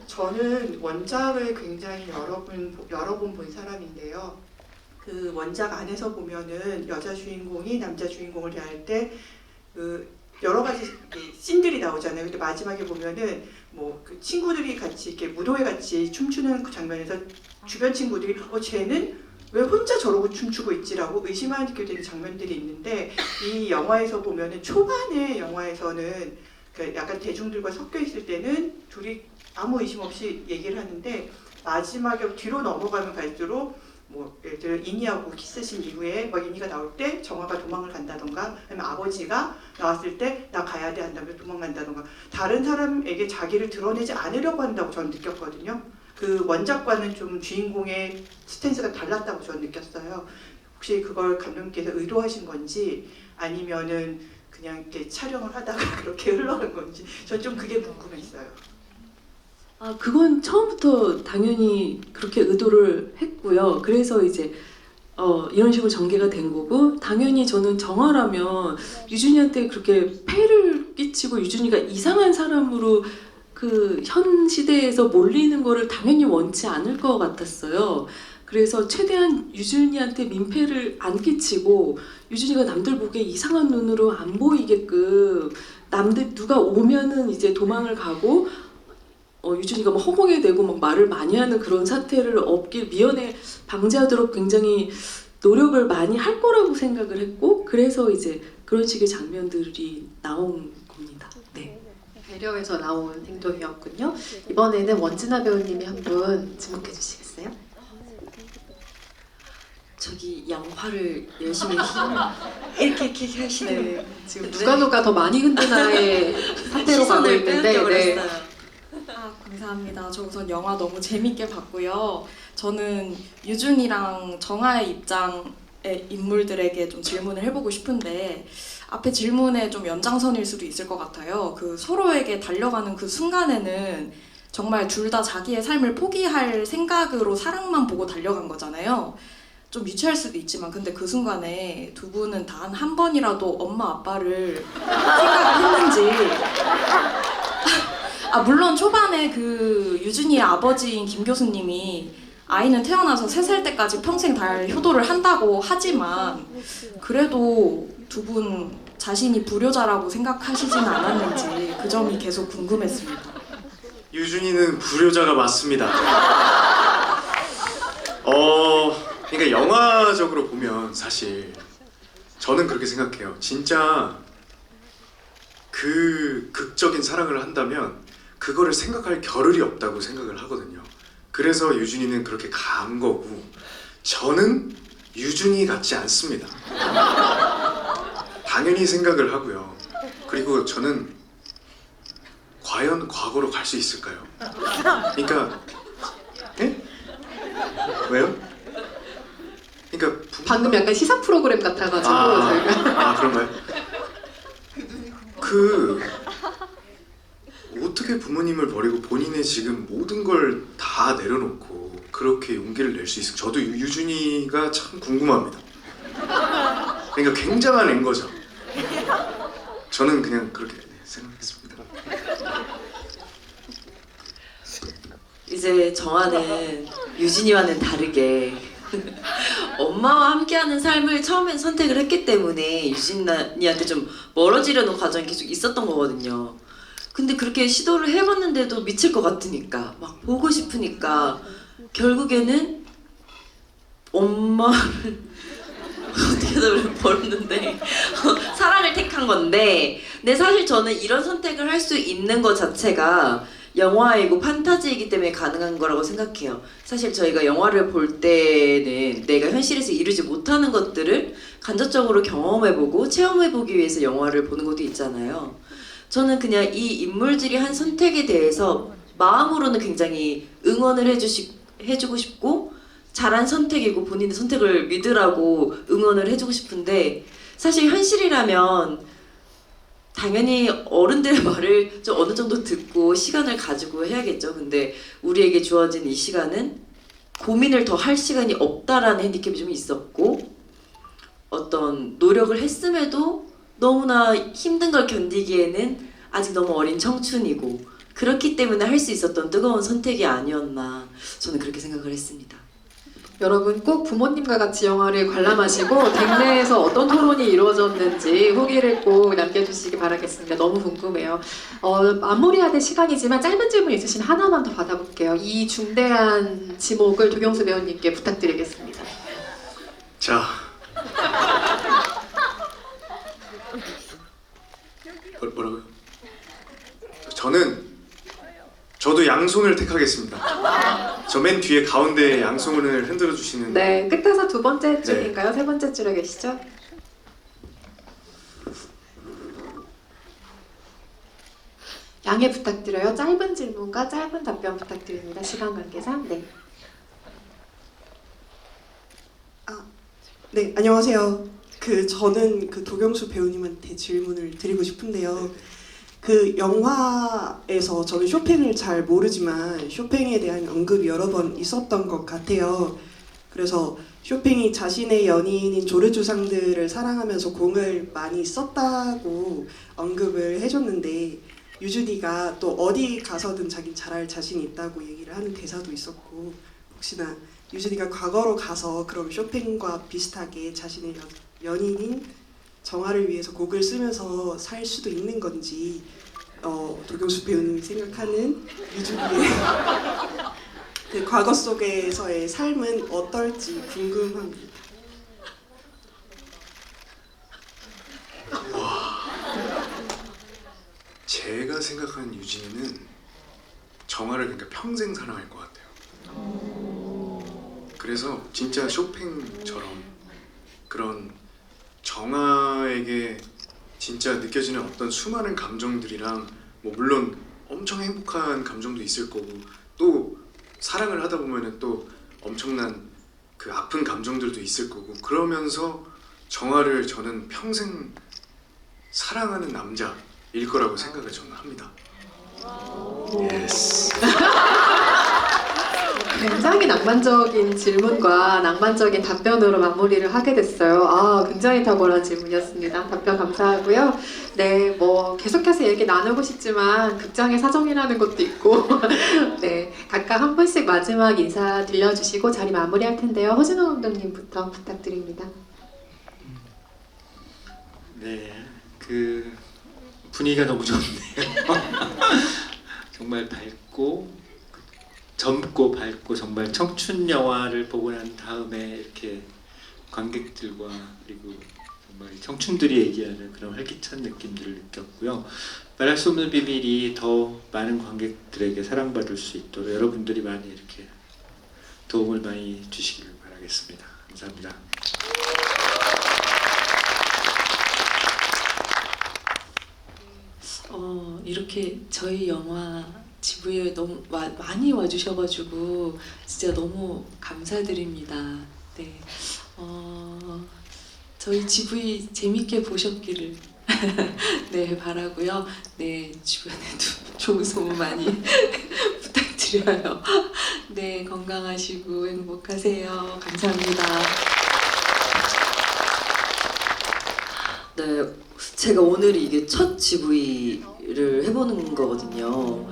저는 원작을 굉장히 여러 번 본 사람인데요. 그 원작 안에서 보면은 여자 주인공이 남자 주인공을 대할 때 그 여러 가지 씬들이 나오잖아요. 근데 마지막에 보면은 뭐 그 친구들이 같이 이렇게 무도회 같이 춤추는 그 장면에서 주변 친구들이 쟤는 왜 혼자 저러고 춤추고 있지라고 의심하게 되는 장면들이 있는데 이 영화에서 보면은 초반에 영화에서는 그 약간 대중들과 섞여 있을 때는 둘이 아무 의심 없이 얘기를 하는데 마지막에 뒤로 넘어가면 갈수록 뭐 예를 들어 이니하고 키스신 이후에 막 이니가 나올 때 정화가 도망을 간다던가 아니면 아버지가 나왔을 때 나 가야 돼 한다면 도망간다던가 다른 사람에게 자기를 드러내지 않으려고 한다고 저는 느꼈거든요. 그 원작과는 좀 주인공의 스탠스가 달랐다고 저는 느꼈어요. 혹시 그걸 감독님께서 의도하신 건지 아니면은 그냥 이렇게 촬영을 하다가 그렇게 흘러간 건지 전 좀 그게 궁금했어요. 그건 처음부터 당연히 그렇게 의도를 했고요. 그래서 이제 이런 식으로 전개가 된 거고 당연히 저는 정화라면 유준이한테 그렇게 폐를 끼치고 유준이가 이상한 사람으로 그 현 시대에서 몰리는 거를 당연히 원치 않을 것 같았어요. 그래서 최대한 유준이한테 민폐를 안 끼치고 유준이가 남들 보기에 이상한 눈으로 안 보이게끔 남들 누가 오면은 이제 도망을 가고 유준이가 막 허공에 대고 막 말을 많이 하는 그런 사태를 없길 미연에 방지하도록 굉장히 노력을 많이 할 거라고 생각을 했고 그래서 이제 그런 식의 장면들이 나온 겁니다. 네. 배려에서 나온 행동이었군요. 이번에는 원진아 배우님이 한 분 지목해 주시겠어요? 저기 양팔을 열심히 이렇게 하시네요. 네, 지금 누가 더 많이 흔드나의 상태로 가고 시선을 있는데 빼앗겨버렸어요. 감사합니다. 저 우선 영화 너무 재밌게 봤고요. 저는 유준이랑 정아의 입장의 인물들에게 좀 질문을 해보고 싶은데 앞에 질문의 좀 연장선일 수도 있을 것 같아요. 그 서로에게 달려가는 그 순간에는 정말 둘 다 자기의 삶을 포기할 생각으로 사랑만 보고 달려간 거잖아요. 좀 유치할 수도 있지만 근데 그 순간에 두 분은 단 한 번이라도 엄마 아빠를 생각을 했는지 물론 초반에 그 유준이의 아버지인 김 교수님이 아이는 태어나서 3살 때까지 평생 다 효도를 한다고 하지만 그래도 두 분 자신이 불효자라고 생각하시진 않았는지 그 점이 계속 궁금했습니다. 유준이는 불효자가 맞습니다. 그러니까 영화적으로 보면 사실 저는 그렇게 생각해요. 진짜 그 극적인 사랑을 한다면 그거를 생각할 겨를이 없다고 생각을 하거든요. 그래서 유준이는 그렇게 간 거고 저는 유준이 같지 않습니다. 당연히 생각을 하고요. 그리고 저는 과연 과거로 갈 수 있을까요? 그러니까 예? 왜요? 그러니까 방금 약간 시사 프로그램 같아가지고 저희가 그런가요? 그 어떻게 부모님을 버리고 본인의 지금 모든 걸 다 내려놓고 그렇게 용기를 낼 수 있을까? 저도 유준이가 참 궁금합니다. 그러니까 굉장한 앵거죠. 저는 그냥 그렇게 생각했습니다. 이제 정아는 유진이와는 다르게 엄마와 함께하는 삶을 처음엔 선택을 했기 때문에 유진이한테 좀 멀어지려는 과정이 계속 있었던 거거든요. 근데 그렇게 시도를 해봤는데도 미칠 것 같으니까 막 보고 싶으니까 결국에는 엄마를 어떻게든 버렸는데 사랑을 택한 건데, 근데 사실 저는 이런 선택을 할 수 있는 것 자체가 영화이고 판타지이기 때문에 가능한 거라고 생각해요. 사실 저희가 영화를 볼 때는 내가 현실에서 이루지 못하는 것들을 간접적으로 경험해보고 체험해보기 위해서 영화를 보는 것도 있잖아요. 저는 그냥 이 인물들이 한 선택에 대해서 마음으로는 굉장히 응원을 해주고 싶고 잘한 선택이고 본인의 선택을 믿으라고 응원을 해주고 싶은데, 사실 현실이라면 당연히 어른들의 말을 좀 어느 정도 듣고 시간을 가지고 해야겠죠. 근데 우리에게 주어진 이 시간은 고민을 더 할 시간이 없다라는 핸디캡이 좀 있었고, 어떤 노력을 했음에도 너무나 힘든 걸 견디기에는 아직 너무 어린 청춘이고, 그렇기 때문에 할 수 있었던 뜨거운 선택이 아니었나, 저는 그렇게 생각을 했습니다. 여러분 꼭 부모님과 같이 영화를 관람하시고 댁내에서 어떤 토론이 이루어졌는지 후기를 꼭 남겨주시기 바라겠습니다. 너무 궁금해요. 마무리해야 될 시간이지만 짧은 질문 있으시면 하나만 더 받아볼게요. 이 중대한 지목을 도경수 배우님께 부탁드리겠습니다. 자, 뭐라고요? 저도 양손을 택하겠습니다. 저 맨 뒤에 가운데 양손을 흔들어 주시는. 네, 끝에서 두 번째 줄인가요? 세 번째 줄에 계시죠? 양해 부탁드려요. 짧은 질문과 짧은 답변 부탁드립니다. 시간 관계상. 네. 네, 안녕하세요. 저는 도경수 배우님한테 질문을 드리고 싶은데요. 영화에서 저는 쇼팽을 잘 모르지만 쇼팽에 대한 언급이 여러 번 있었던 것 같아요. 그래서 쇼팽이 자신의 연인인 조르주상들을 사랑하면서 공을 많이 썼다고 언급을 해줬는데, 유준이가 또 어디 가서든 자기는 잘할 자신이 있다고 얘기를 하는 대사도 있었고, 혹시나 유준이가 과거로 가서 그럼 쇼팽과 비슷하게 자신의 연인인 정아를 위해서 곡을 쓰면서 살 수도 있는 건지, 도경수 배우님이 생각하는 유준이의 과거 속에서의 삶은 어떨지 궁금합니다. 제가 생각하는 유진이는 정아를 그러니까 평생 사랑할 것 같아요. 그래서 진짜 쇼팽처럼 그런 정아에게 진짜 느껴지는 어떤 수많은 감정들이랑, 뭐 물론 엄청 행복한 감정도 있을 거고, 또 사랑을 하다 보면은 또 엄청난 그 아픈 감정들도 있을 거고, 그러면서 정아를 저는 평생 사랑하는 남자일 거라고 생각을 저는 합니다. 예스. 굉장히 낭만적인 질문과 낭만적인 답변으로 마무리를 하게 됐어요. 굉장히 탁월한 질문이었습니다. 답변 감사하고요. 네, 뭐 계속해서 얘기 나누고 싶지만 극장의 사정이라는 것도 있고 네, 각각 한 분씩 마지막 인사 들려주시고 자리 마무리할 텐데요. 허진호 감독님부터 부탁드립니다. 네, 분위기가 너무 좋네요. 정말 젊고 밝고 정말 청춘 영화를 보고 난 다음에 이렇게 관객들과 그리고 정말 청춘들이 얘기하는 그런 활기찬 느낌들을 느꼈고요. 말할 수 없는 비밀이 더 많은 관객들에게 사랑받을 수 있도록 여러분들이 많이 이렇게 도움을 많이 주시길 바라겠습니다. 감사합니다. 이렇게 저희 영화 지부에 너무 많이 와주셔가지고 진짜 너무 감사드립니다. 네, 저희 지부이 재밌게 보셨기를 네 바라고요. 네, 주변에도 좋은 소문 많이 부탁드려요. 네, 건강하시고 행복하세요. 감사합니다. 네, 제가 오늘 이게 첫 GV를 해보는 거거든요.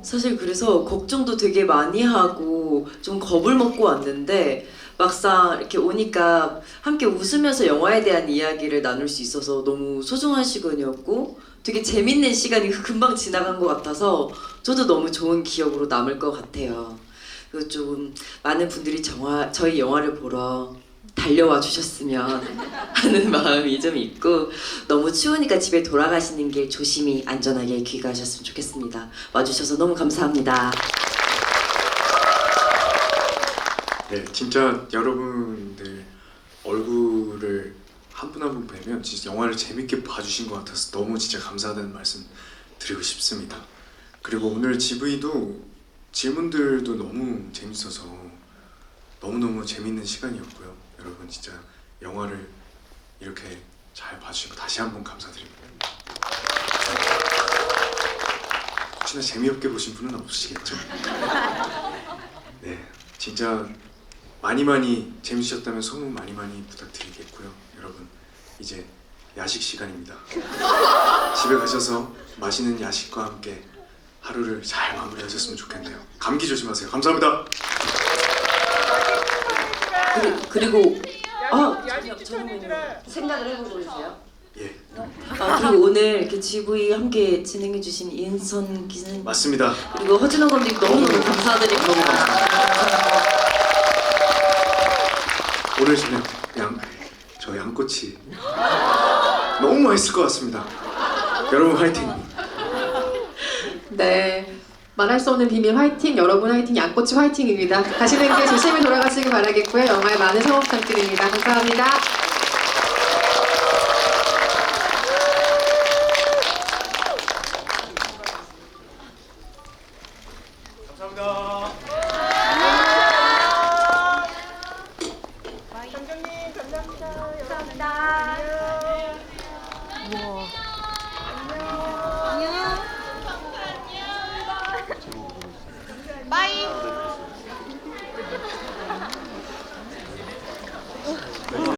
사실 그래서 걱정도 되게 많이 하고 좀 겁을 먹고 왔는데 막상 이렇게 오니까 함께 웃으면서 영화에 대한 이야기를 나눌 수 있어서 너무 소중한 시간이었고 되게 재밌는 시간이 금방 지나간 것 같아서 저도 너무 좋은 기억으로 남을 것 같아요. 그리고 좀 많은 분들이 저희 영화를 보러 달려와 주셨으면 하는 마음이 좀 있고 너무 추우니까 집에 돌아가시는 길 조심히 안전하게 귀가하셨으면 좋겠습니다. 와주셔서 너무 감사합니다. 네, 진짜 여러분들 얼굴을 한 분 한 분 뵈면 진짜 영화를 재밌게 봐주신 것 같아서 너무 진짜 감사하다는 말씀 드리고 싶습니다. 그리고 오늘 GV도 질문들도 너무 재밌어서 너무너무 재밌는 시간이었고요. 여러분 진짜 영화를 이렇게 잘 봐주시고 다시 한번 감사드립니다. 혹시나 재미없게 보신 분은 없으시겠죠? 네, 진짜 많이 재밌으셨다면 소문 많이 부탁드리겠고요. 여러분 이제 야식 시간입니다. 집에 가셔서 맛있는 야식과 함께 하루를 잘 마무리하셨으면 좋겠네요. 감기 조심하세요. 감사합니다. 그리고 저는 생각을 해보고 계세요. 예, 그리고 오늘 이렇게 GV 함께 진행해주신 이은선 기자님 맞습니다. 그리고 허진호 감독님 너무너무 감사드리고 너무 감사합니다. 오늘 저녁 저 양꼬치 너무 맛있을 것 같습니다. 여러분 화이팅! 네, 말할 수 없는 비밀 화이팅, 여러분 화이팅, 양꼬치 화이팅입니다. 가시는 길 조심히 돌아가시길 바라겠고요. 영화에 많은 성원 부탁드립니다. 감사합니다. 빠이.